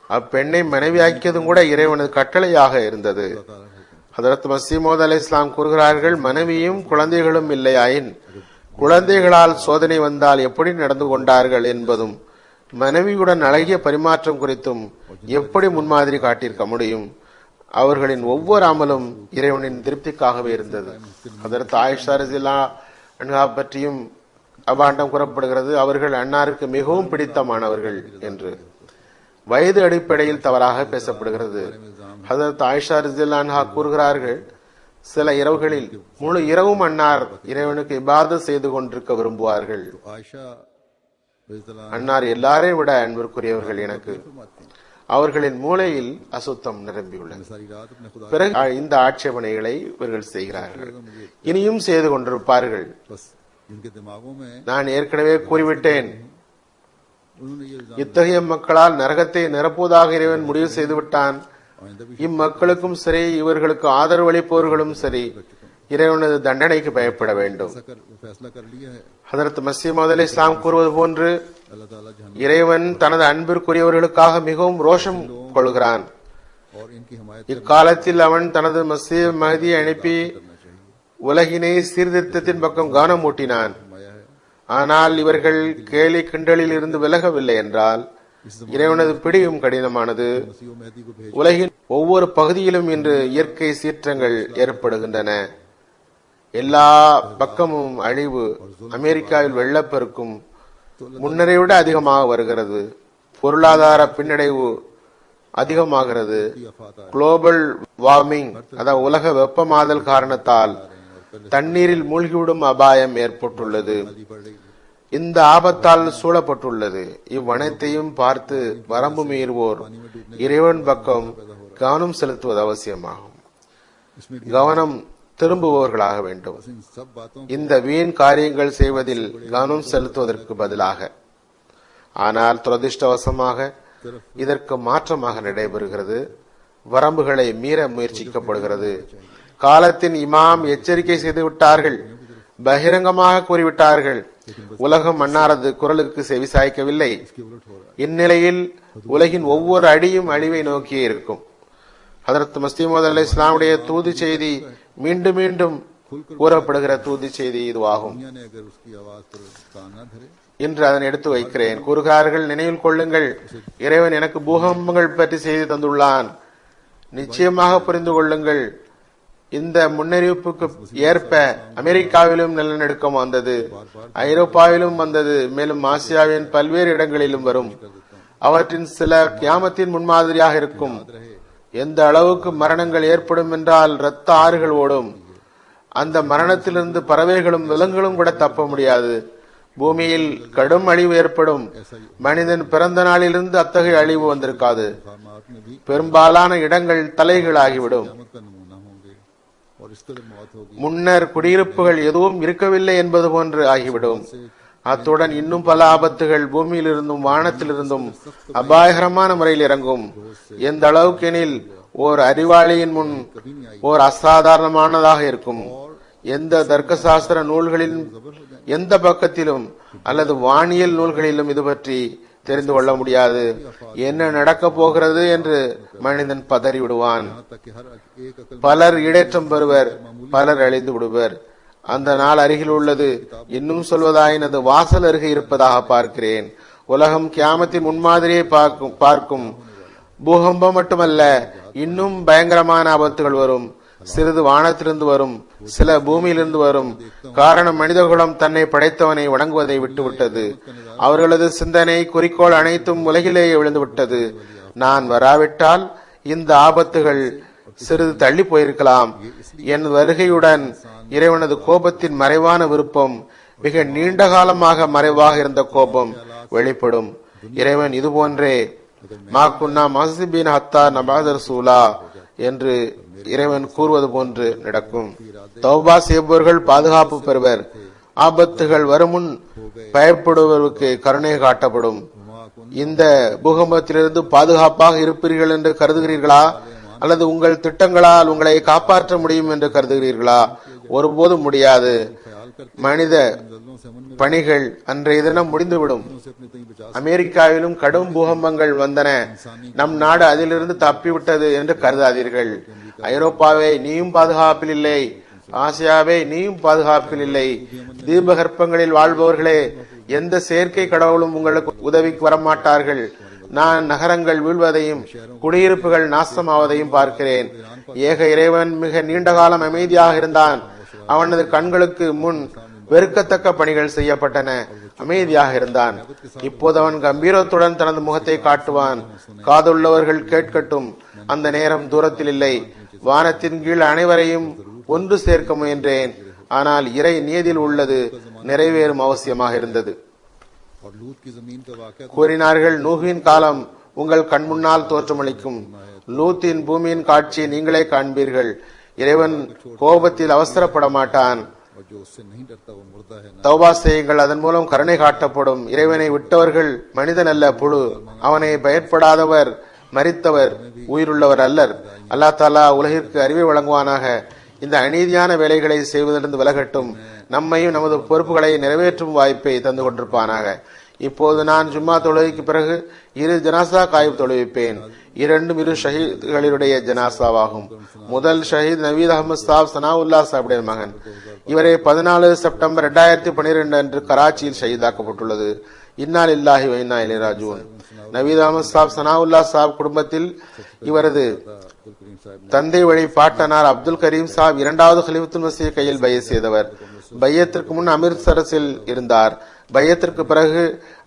அப்பெண்ணை மனைவியாக்கியதும் கூட இறைவனது கட்டளையாக இருந்தது. ஹதரத் மஸீஹ் மவ்ஊத் அலைஹிஸ்ஸலாம் கூறுகிறார்கள், மனைவியும் குழந்தைகளும் இல்லையாயின் குழந்தைகளால் சோதனை வந்தால் எப்படி நடந்து கொண்டார்கள் என்பதும் மனைவியுடன் அழகிய பரிமாற்றம் குறித்தும் எப்படி முன்மாதிரி காட்டியிருக்க முடியும். அவர்களின் ஒவ்வொரு அமலும் இறைவனின் திருப்திக்காகவே இருந்தது. ஹதரத் ஆயிஷா ரலியல்லாஹு அன்ஹா பற்றியும் அபாண்டம் கூறப்படுகிறது. அவர்கள் அன்னாருக்கு மிகவும் பிடித்தமானவர்கள் என்று. வயது அடிப்படையில் தவறாக பேசப்படுகிறது. ஹதரத் ஆயிஷா ரலியல்லாஹு அன்ஹா கூறுகிறார்கள், சில இரவுகளில் முழு இரவும் அன்னார் இறைவனுக்கு இபாதத் செய்து கொண்டிருக்க விரும்புவார்கள். அன்னார் எல்லாரையும் விட அன்பிற்குரியவர்கள் எனக்கு. அவர்களின் மூளையில் அசுத்தம் நிரம்பியுள்ளது. பிறகு இந்த ஆட்சேபனைகளை இவர்கள் செய்கிறார்கள், இனியும் செய்து கொண்டிருப்பார்கள். நான் ஏற்கனவே கூறிவிட்டேன், இத்தகைய மக்களால் நரகத்தை நிரப்புவதாக இறைவன் முடிவு செய்துவிட்டான். இம்மக்களுக்கும் சரி, இவர்களுக்கு ஆதரவு அளிப்பவர்களும் சரி, இறைவனது தண்டனைக்கு பயப்பட வேண்டும். ஹதரத் மஸீஹ் மவ்ஊத் அலைஹிஸ்ஸலாம் கூறுவது போன்று இறைவன் தனது அன்பிற்குரியவர்களுக்காக மிகவும் ரோஷம் கொள்கிறான். இக்காலத்தில் அவன் தனது மஸீஹ் மஹ்தியை அனுப்பி உலகினை சீர்திருத்தத்தின் பக்கம் கவனம் ஊட்டினான். ஆனால் இவர்கள் கேலி கிண்டலில் இருந்து விலகவில்லை என்றால் இறைவனது பிடியும் கடினமானது. உலகின் ஒவ்வொரு பகுதியிலும் இன்று இயற்கை சீற்றங்கள் ஏற்படுகின்றன. எல்லா பக்கமும் அழிவு. அமெரிக்காவில் வெள்ளப்பெருக்கும் முன்னரை விட அதிகமாக வருகிறது. பொருளாதார பின்னடைவு அதிகமாகிறது. குளோபல் வார்மிங், அதாவது உலக வெப்பமாதல் காரணத்தால் தண்ணீரில் மூழ்கிவிடும் அபாயம் ஏற்பட்டுள்ளது. இந்த ஆபத்தால் சூழப்பட்டுள்ளது. இவ்வனைத்தையும் பார்த்து வரம்பு மீறுவோர் இறைவன் பக்கம் கவனம் செலுத்துவது அவசியமாகும். கவனம் திரும்புபவர்களாக வேண்டும். இந்த வீண் காரியங்கள் செய்வதில் கவனம் செலுத்துவதற்கு பதிலாக. ஆனால் துரதிருஷ்டவசமாக இதற்கு மாற்றமாக நடைபெறுகிறது. வரம்புகளை மீற முயற்சிக்கப்படுகிறது. காலத்தின் இமாம் எச்சரிக்கை செய்து விட்டார்கள், பகிரங்கமாக கூறிவிட்டார்கள். உலகம் அன்னாரது குரலுக்கு செவிசாய்க்கவில்லை. இந்நிலையில் உலகின் ஒவ்வொரு அடியும் அழிவை நோக்கியே இருக்கும். ஹதரத் மஸீஹ் மவ்ஊத் அலைஹிஸ்ஸலாமுடைய தூது செய்தி மீண்டும் மீண்டும் கூறப்படுகிற தூதி செய்தி இதுவாகும். दुनिया ने अगर उसकी आवाज पर कान न धरे இன்று அதனை எடுத்து வைக்கிறேன். கூறுகிறார்கள், நினைவில் கொள்ளுங்கள், இறைவன் எனக்கு பூகம்பங்கள் பற்றி செய்தி தந்துள்ளான். நிச்சயமாக புரிந்து கொள்ளுங்கள், இந்த முன்னறிவிப்புக்கு ஏற்ப அமெரிக்காவிலும் நிலநடுக்கம் வந்தது, ஐரோப்பாவிலும் வந்தது, மேலும் ஆசியாவின் பல்வேறு இடங்களிலும் வரும். அவற்றின் சில கியாமத்தின் முன்மாதிரியாக இருக்கும். எந்த அளவுக்கு மரணங்கள் ஏற்படும் என்றால் இரத்த ஆறுகள் ஓடும். அந்த மரணத்திலிருந்து பறவைகளும் விலங்குகளும் கூட தப்ப முடியாது. பூமியில் கடும் அழிவு ஏற்படும். மனிதன் பிறந்த நாளிலிருந்து அத்தகைய அழிவு வந்திருக்காது. பெரும்பாலான இடங்கள் தலைகளாகிவிடும். முன்னர் குடியிருப்புகள் எதுவும் இருக்கவில்லை என்பது போன்று ஆகிவிடும். அத்துடன் இன்னும் பல ஆபத்துகள் பூமியிலிருந்தும் வானத்திலிருந்தும் அபாயகரமான முறையில் இறங்கும். எந்த அளவுக்கு எனில் ஓர் அறிவாளியின் முன் ஓர் அசாதாரணமானதாக இருக்கும். எந்த தர்க்கசாஸ்திர நூல்களின் எந்த பக்கத்திலும் அல்லது வானியல் நூல்களிலும் இது பற்றி தெரிந்து கொள்ள முடியாது. என்ன நடக்கப் போகிறது என்று மனிதன் பதறி விடுவான். பலர் ஈடேற்றம் பெறுவர், பலர் அழிந்து விடுவர். அந்த நாள் அருகில் உள்ளது. இன்னும் சொல்வதாயின் அது வாசல் அருகே இருப்பதாக பார்க்கிறேன். உலகம் கியாமத்தின் முன்மாதிரியை பார்க்கும். பூகம்பம் மட்டுமல்ல, இன்னும் பயங்கரமான ஆபத்துகள் வரும். சிறிது வானத்திலிருந்து வரும், சில பூமியிலிருந்து வரும். காரணம், மனிதகுலம் தன்னை படைத்தவனை வணங்குவதை விட்டுவிட்டது. அவர்களது சிந்தனை குறிக்கோள் அனைத்தும் உலகிலேயே விழுந்துவிட்டது. நான் வராவிட்டால் இந்த ஆபத்துகள் சிறிது தள்ளி போயிருக்கலாம். என் வருகையுடன் இறைவனது கோபத்தின் மறைவான விருப்பம், மிக நீண்ட காலமாக மறைவாக இருந்த கோபம் வெளிப்படும். இறைவன் இதுபோன்றே மாக்குன்னா மஹ்சிபின் ஹத்தா நபாதர் சூலா என்று இறைவன் கூறுவது போன்று நடக்கும். தௌபா செய்பவர்கள் பாதுகாப்பு பெறுவர். ஆபத்துகள் வருமுன் பயப்படுவதற்கு கருணை காட்டப்படும். இந்த பூகம்பத்திலிருந்து பாதுகாப்பாக இருப்பீர்கள் என்று கருதுகிறீர்களா, அல்லது உங்கள் திட்டங்களால் உங்களை காப்பாற்ற முடியும் என்று கருதுகிறீர்களா? ஒருபோதும் முடியாது. மனித பணிகள் அன்றைய தினம் முடிந்துவிடும். அமெரிக்காவிலும் கடும் பூகம்பங்கள் வந்தன. நம் நாடு அதிலிருந்து தப்பிவிட்டது என்று கருதாதீர்கள். ஐரோப்பாவை நீயும் பாதுகாப்பில் இல்லை, ஆசியாவை நீயும் பாதுகாப்பில் இல்லை. தீபகற்பங்களில் வாழ்பவர்களே, எந்த செயற்கை கடவுளும் உங்களுக்கு உதவிக்கு வரமாட்டார்கள். நான் நகரங்கள் வீழ்வதையும் குடியிருப்புகள் நாசமாவதையும் பார்க்கிறேன். ஏக இறைவன் மிக நீண்ட காலம் அமைதியாக இருந்தான். அவனது கண்களுக்கு முன் வெறுக்கத்தக்க பணிகள் செய்யப்பட்டன. அமைதியாக இருந்தான். இப்போது அவன் கம்பீரத்துடன் தனது முகத்தை காட்டுவான். காதுள்ளவர்கள் கேட்கட்டும். அந்த நேரம் தூரத்தில் இல்லை. வானத்தின் கீழ் அனைவரையும் ஒன்று சேர்க்க முயன்றேன். ஆனால் இறை நியதியில் உள்ளது நிறைவேறும் அவசியமாக இருந்தது. கூறினார்கள், நூஹின் காலம் உங்கள் கண்முன்னால் தோற்றமளிக்கும். லூத்தின் பூமியின் காட்சியை நீங்களே காண்பீர்கள். இறைவன் கோபத்தில் அவசரப்பட மாட்டான். தௌபா செய்யுங்கள், அதன் மூலம் கருணை காட்டப்படும். இறைவனை விட்டவர்கள் மனிதன் அல்ல, புழு. அவனை பயப்படாதவர் மரித்தவர், உயிருள்ளவர் அல்லர். அல்லாஹ் தாலா உலகிற்கு அறிவை வழங்குவானாக. இந்த அநீதியான வேலைகளை செய்வதிலிருந்து விலகட்டும். நம்மையும் நமது பொறுப்புகளை நிறைவேற்றும் வாய்ப்பை தந்து கொண்டிருப்பானாக. இப்போது நான் ஜும்மா தொழுகைக்கு பிறகு 2 ஜனாசா காய்வு தொழுவிப்பேன். இரண்டும் 2 ஷஹீத்களுடைய ஜனாசாவாகும். முதல் ஷஹீத் நவீத் அஹமது சாப் சனாவுல்லா சாஹிபுடைய மகன். இவரை 14 செப்டம்பர் 2012 அன்று கராச்சியில் ஷஹீதாக்கப்பட்டுள்ளது. இன்னா லில்லாஹி வ இன்னா இலைஹி ராஜிஊன். நவீத் அஹமது சாப் சனாவுல்லா சாப் குடும்பத்தில் இவரது தந்தை வழி பாட்டனார் அப்துல் கரீம் சாப் 2வது ஹலீஃபத்துல் மஸீஹ் கையில் பையத் செய்தவர். பையத்திற்கு முன் அமிர்தசரஸில் இருந்தார். பையத்திற்கு பிறகு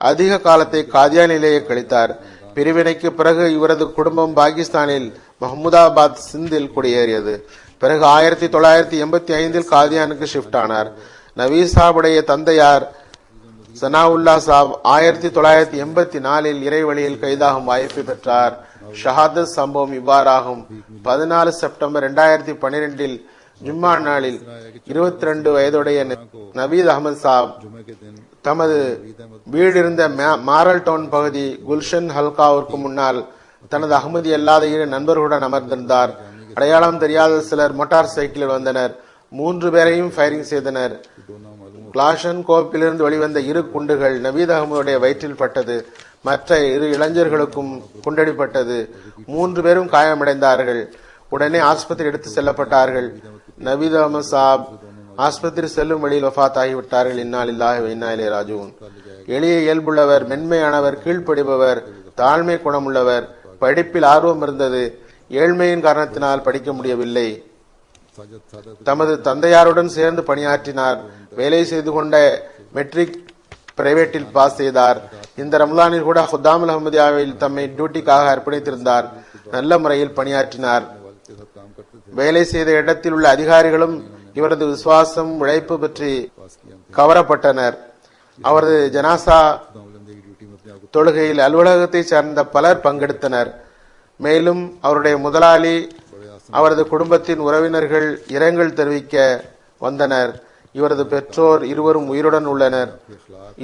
அதிக காலத்தை காதியானிலேயே கழித்தார். பிரிவினைக்கு பிறகு இவரது குடும்பம் பாகிஸ்தானில் மஹமுதாபாத் சிந்தில் குடியேறியது. பிறகு 1985 காதியானுக்கு ஷிப்ட் ஆனார். நவீத் சாபுடைய தந்தையார் சனாவுல்லா சாப் 1984 இறைவழியில் கைதாகும் வாய்ப்பை பெற்றார். ஷஹாதத் சம்பவம் இவ்வாறாகும். 14 செப்டம்பர் 2012 ஜும்மா நாளில் 22 வயதுடைய நவீத் அஹமது சாப் தமது வீடு இருந்த மாரல் டவுன் பகுதி குல்ஷன் ஹல்காவிற்கு முன்னால் தனது அகமதி அல்லாத 2 நண்பர்களுடன் அமர்ந்திருந்தார். அடையாளம் தெரியாத சிலர் மோட்டார் சைக்கிளில் வந்தனர். 3 பேரையும் ஃபயரிங் செய்தனர். கிளாஷன் கோப்பிலிருந்து வெளிவந்த 2 குண்டுகள் நவீத் அகமதுடைய வயிற்றில் பட்டது. மற்ற 2 இளைஞர்களுக்கும் குண்டடிப்பட்டது. 3 பேரும் காயமடைந்தார்கள். உடனே ஆஸ்பத்திரி எடுத்து செல்லப்பட்டார்கள். நவீத் அஹமது சாப் ஆஸ்பத்திரி செல்லும் வழியில் வஃபாத் ஆகிவிட்டார்கள். இன்னா லில்லாஹி வ இன்னா இலைஹி ராஜிஊன். எளிய இயல்புள்ளவர், மென்மையானவர், கீழ்ப்படிபவர், தாழ்மை குணமுள்ளவர். படிப்பில் ஆர்வம் இருந்தது. ஏழ்மையின் காரணத்தினால் படிக்க முடியவில்லை. தமது தந்தையாருடன் சேர்ந்து பணியாற்றினார். வேலை செய்து கொண்ட மெட்ரிக் பிரைவேட்டில் பாஸ் செய்தார். இந்த ரம்லானில் கூட ஹுத்தாமுல் அஹ்மதியாவில் தம்மை டியூட்டிக்காக அர்ப்பணித்திருந்தார். நல்ல முறையில் பணியாற்றினார். வேலை செய்த இடத்தில் உள்ள அதிகாரிகளும் இவரது விசுவாசம், உழைப்பு பற்றி கவரப்பட்டனர். அவரது ஜனாசா தொழுகையில் அலுவலகத்தை சார்ந்த பலர் பங்கெடுத்தனர். மேலும் அவருடைய முதலாளி, அவரது குடும்பத்தின் உறவினர்கள் இரங்கல் தெரிவிக்க வந்தனர். இவரது பெற்றோர் இருவரும் உயிருடன் உள்ளனர்.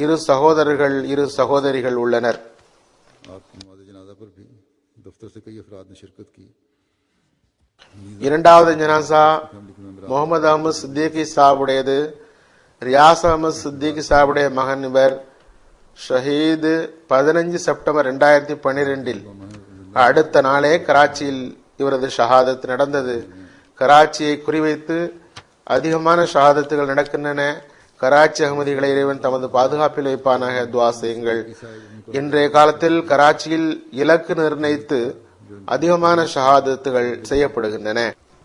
இரு சகோதரர்கள், இரு சகோதரிகள் உள்ளனர். இரண்டாவது ஜனாசா முகமது அஹமது சித்திகி சாஹிபுடையது. ரியாஸ் அஹமது சித்திகி சாஹிபுடைய மகன். இவர் ஷஹீது 15 செப்டம்பர் 2012 அடுத்த நாளே கராச்சியில் இவரது ஷஹாதத் நடந்தது. கராச்சியை குறிவைத்து அதிகமான ஷஹாதத்துகள் நடக்கின்றன. கராச்சி அகமதிகளை இறைவன் தமது பாதுகாப்பில் வைப்பானாக. துஆ செய்யுங்கள். இன்றைய காலத்தில் கராச்சியில் இலக்கு நிர்ணயித்து அதிகமான ஷஹாதத்துகள் செய்யப்படுகின்றன.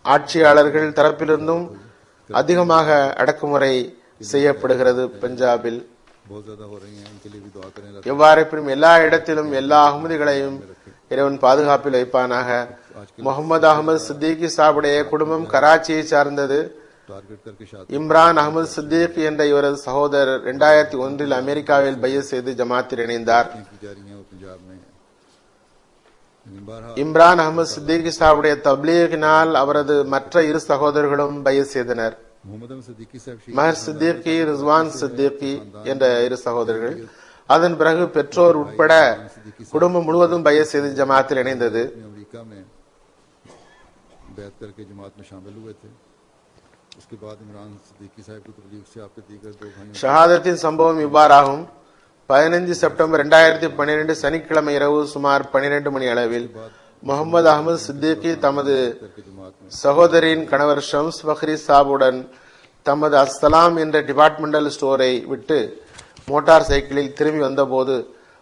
ஆட்சியாளர்கள் தரப்பிலிருந்தும் அதிகமாக அடக்குமுறை செய்யப்படுகிறது. பஞ்சாபில் எவ்வாறு எல்லா இடத்திலும் எல்லா அகமதிகளையும் இறைவன் பாதுகாப்பில் வைப்பானாக. முகமது அஹமது சித்திகி சாஹிபுடைய குடும்பம் கராச்சியை சார்ந்தது. இம்ரான் அஹமது சித்திக் என்ற இவரது சகோதரர் 2001 அமெரிக்காவில் பையத் செய்து ஜமாத்தில் இணைந்தார். இம்ரான் அஹமது சித்திகி சாஹிபுடைய தப்லீகினால் அவரது மற்ற இரு சகோதரர்களும் பையத் செய்தனர். மஹர் சித்திகி, ரிஸ்வான் சித்திகி என்ற இரு சகோதரர்கள். அதன் பிறகு பெற்றோர் உட்பட குடும்பம் முழுவதும் பையத் செய்து ஜமாத்தில் இணைந்தது. ஷஹாதத்தின் சம்பவம் இவ்வாறாகும். 15 செப்டம்பர் 2012 சனிக்கிழமை இரவு சுமார் 12 மணி அளவில் முகமது அஹமது சித்திகி தமது சகோதரின் கணவர் ஷம்ஸ் பக்ரி சாபுடன் தமது அஸ்ஸலாம் என்ற டிபார்ட்மெண்டல் ஸ்டோரை விட்டு மோட்டார் சைக்கிளில் திரும்பி வந்தபோது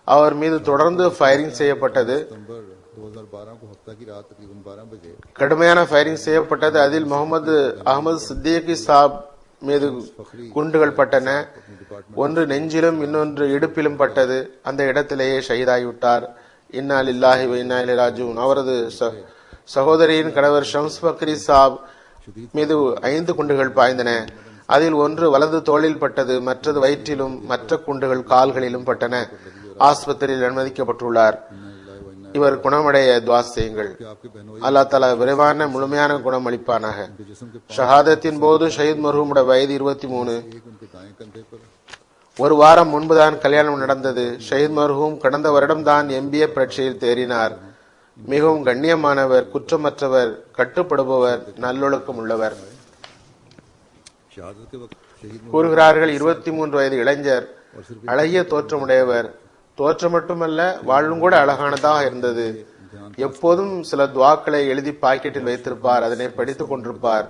அவர் மீது தொடர்ந்து ஃபயரிங் செய்யப்பட்டது. கடுமையான ஃபயரிங் செய்யப்பட்டது. அதில் முகமது அஹமது சித்திகி சாப் மீது குண்டுகள் பட்டன. ஒன்று நெஞ்சிலும் இன்னொன்று இடுப்பிலும் பட்டது. அந்த இடத்திலேயே ஷஹீதாகிவிட்டார். இன்னா லில்லாஹி வ இன்னா இலைஹி ராஜிஊன். அவரது சகோதரியின் கணவர் ஷம்ஸ் பக்ரி சாப் மீது 5 குண்டுகள் பாய்ந்தன. அதில் ஒன்று வலது தோளில் பட்டது, மற்றது வயிற்றிலும், மற்ற குண்டுகள் கால்களிலும் பட்டன. ஆஸ்பத்திரியில் அனுமதிக்கப்பட்டுள்ளார். இவர் குணமடைய துஆ செய்யுங்கள். அல்லாஹ் தஆலா விரைவான முழுமையான குணம் அளிப்பானாக. ஷஹாதத்தின் போது ஷஹீத் மர்ஹூமுடைய வயது 23. ஒரு வாரம் முன்புதான் கல்யாணம் நடந்தது. ஷஹீத் மர்ஹூம் கடந்த வருடம் தான் MBA பரீட்சையில் தேறினார். மிகவும் கண்ணியமானவர், குற்றமற்றவர், கட்டுப்படுபவர், நல்லொழுக்கம் உள்ளவர். கூறுகிறார்கள், 23 வயது இளைஞர், அழகிய தோற்றமுடையவர். தோற்றம் மட்டுமல்ல, வாழும் கூட அழகானதாக இருந்தது. எப்போதும் சில துவாக்களை எழுதி பாக்கெட்டில் வைத்திருப்பார். அதனை படித்துக் கொண்டிருப்பார்.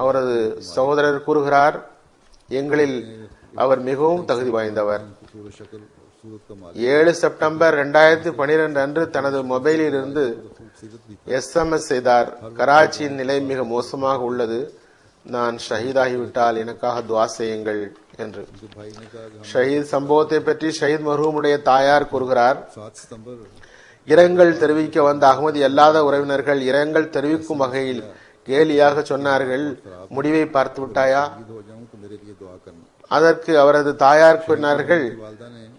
அவரது சகோதரர் கூறுகிறார், எங்களில் அவர் மிகவும் தகுதி வாய்ந்தவர். 7 செப்டம்பர் 2012 அன்று தனது மொபைலில் இருந்து SMS செய்தார். கராச்சியின் நிலை மிக மோசமாக உள்ளது. நான் ஷஹீதாகிவிட்டால் எனக்காக துஆ செய்யுங்கள் என்று. ஷஹீத் சம்பவத்தை பற்றி ஷஹீத் மர்ஹூமுடைய தாயார் கூறுகிறார், இரங்கல் தெரிவிக்க வந்த அகமதி அல்லாத உறவினர்கள் இரங்கல் தெரிவிக்கும் வகையில் கேலியாக சொன்னார்கள், முடிவை பார்த்து விட்டாயா? அதற்கு அவரது தாயார் கூறினார்கள்,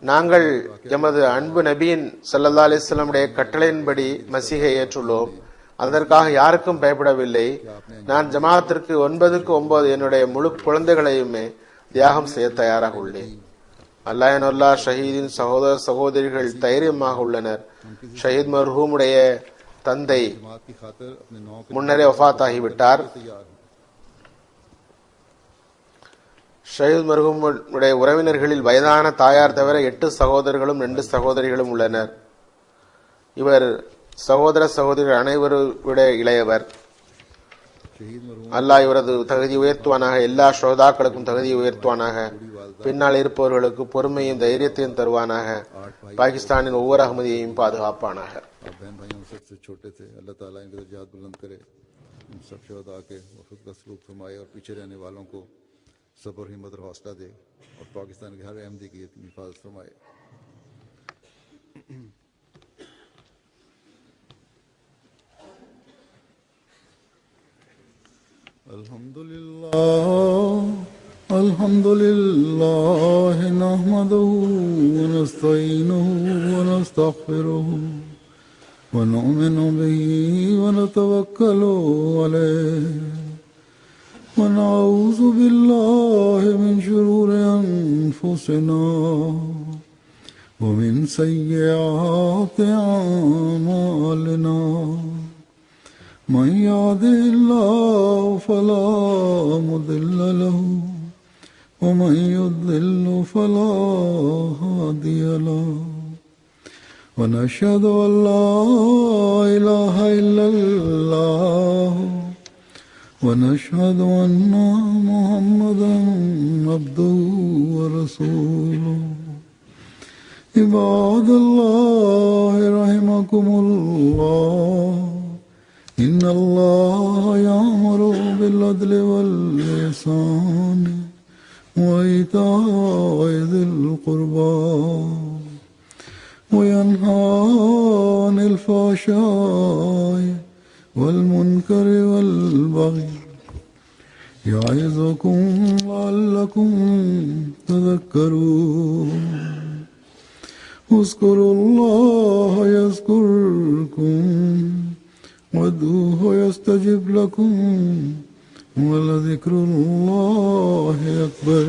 நாங்கள் எமது அன்பு நபியின் ஸல்லல்லாஹு அலைஹி வஸல்லம் உடைய கட்டளையின்படி மசீகை ஏற்றுள்ளோம். அதற்காக யாருக்கும் பயப்படவில்லை. நான் ஜமாஅத்திற்கு 9க்கு 9 என்னுடைய முழு குழந்தைகளையுமே தியாகம் செய்ய தயாராக உள்ளேன். அல்லாஹ் ஷஹீதின் சகோதர சகோதரிகள் தைரியமாக உள்ளனர். ஷஹீத் மர்ஹூமுடைய தந்தை முன்னரே வஃபாத் ஆகிவிட்டார். ஷஹீத் மர்ஹூமுடைய உறவினர்களில் வயதான தாயார் தவிர 8 சகோதரர்களும் 2 சகோதரிகளும் உள்ளனர். இவர் சகோதர சகோதரிகள் அனைவரும் விட இளையவர். शहीद मरहूम அல்லாஹ் இவரது தகுதி உயர்த்துவானாக. எல்லா ஷோதாக்களுக்கும் தகுதியை உயர்த்துவானாக. பின்னால் இருப்பவர்களுக்கு பொறுமையும் தைரியத்தையும் தருவானாக. பாகிஸ்தானின் ஒவ்வொரு அகமதியையும் பாதுகாப்பானாக. आप बहन भाइयों सबसे छोटे थे, अल्लाह ताला इनके दर्जात बुलंद करे, इन सब शहदा के वफद का सलूक फरमाए और पीछे रहने वालों को सब्र हिम्मत और हौसला दे और पाकिस्तान के हर अहमदी की हिफाजत फरमाए. अल्हम्दुलिल्लाह नहमदुहु व नस्तईनुहु व नस्तगफिरुहु व नु'मिनु बिही व नतवक्कलु अलैहि व नऊज़ु बिल्लाहि मिन शुरूरि अनफुसिना व मिन सय्यिआति अअमालिना. من يهده الله فلا مضل له ومن يضلل فلا هادي له. ونشهد أن لا إله إلا الله ونشهد أن محمدا عبده ورسوله. عباد الله رحمكم الله إن الله يأمر بالعدل والإحسان وإيتاء ذي القربى وينهى عن الفحشاء والمنكر والبغي يعظكم لعلكم تذكرون. اذكروا الله يذكركم وادعوه يستجب لكم ولذكر الله أكبر.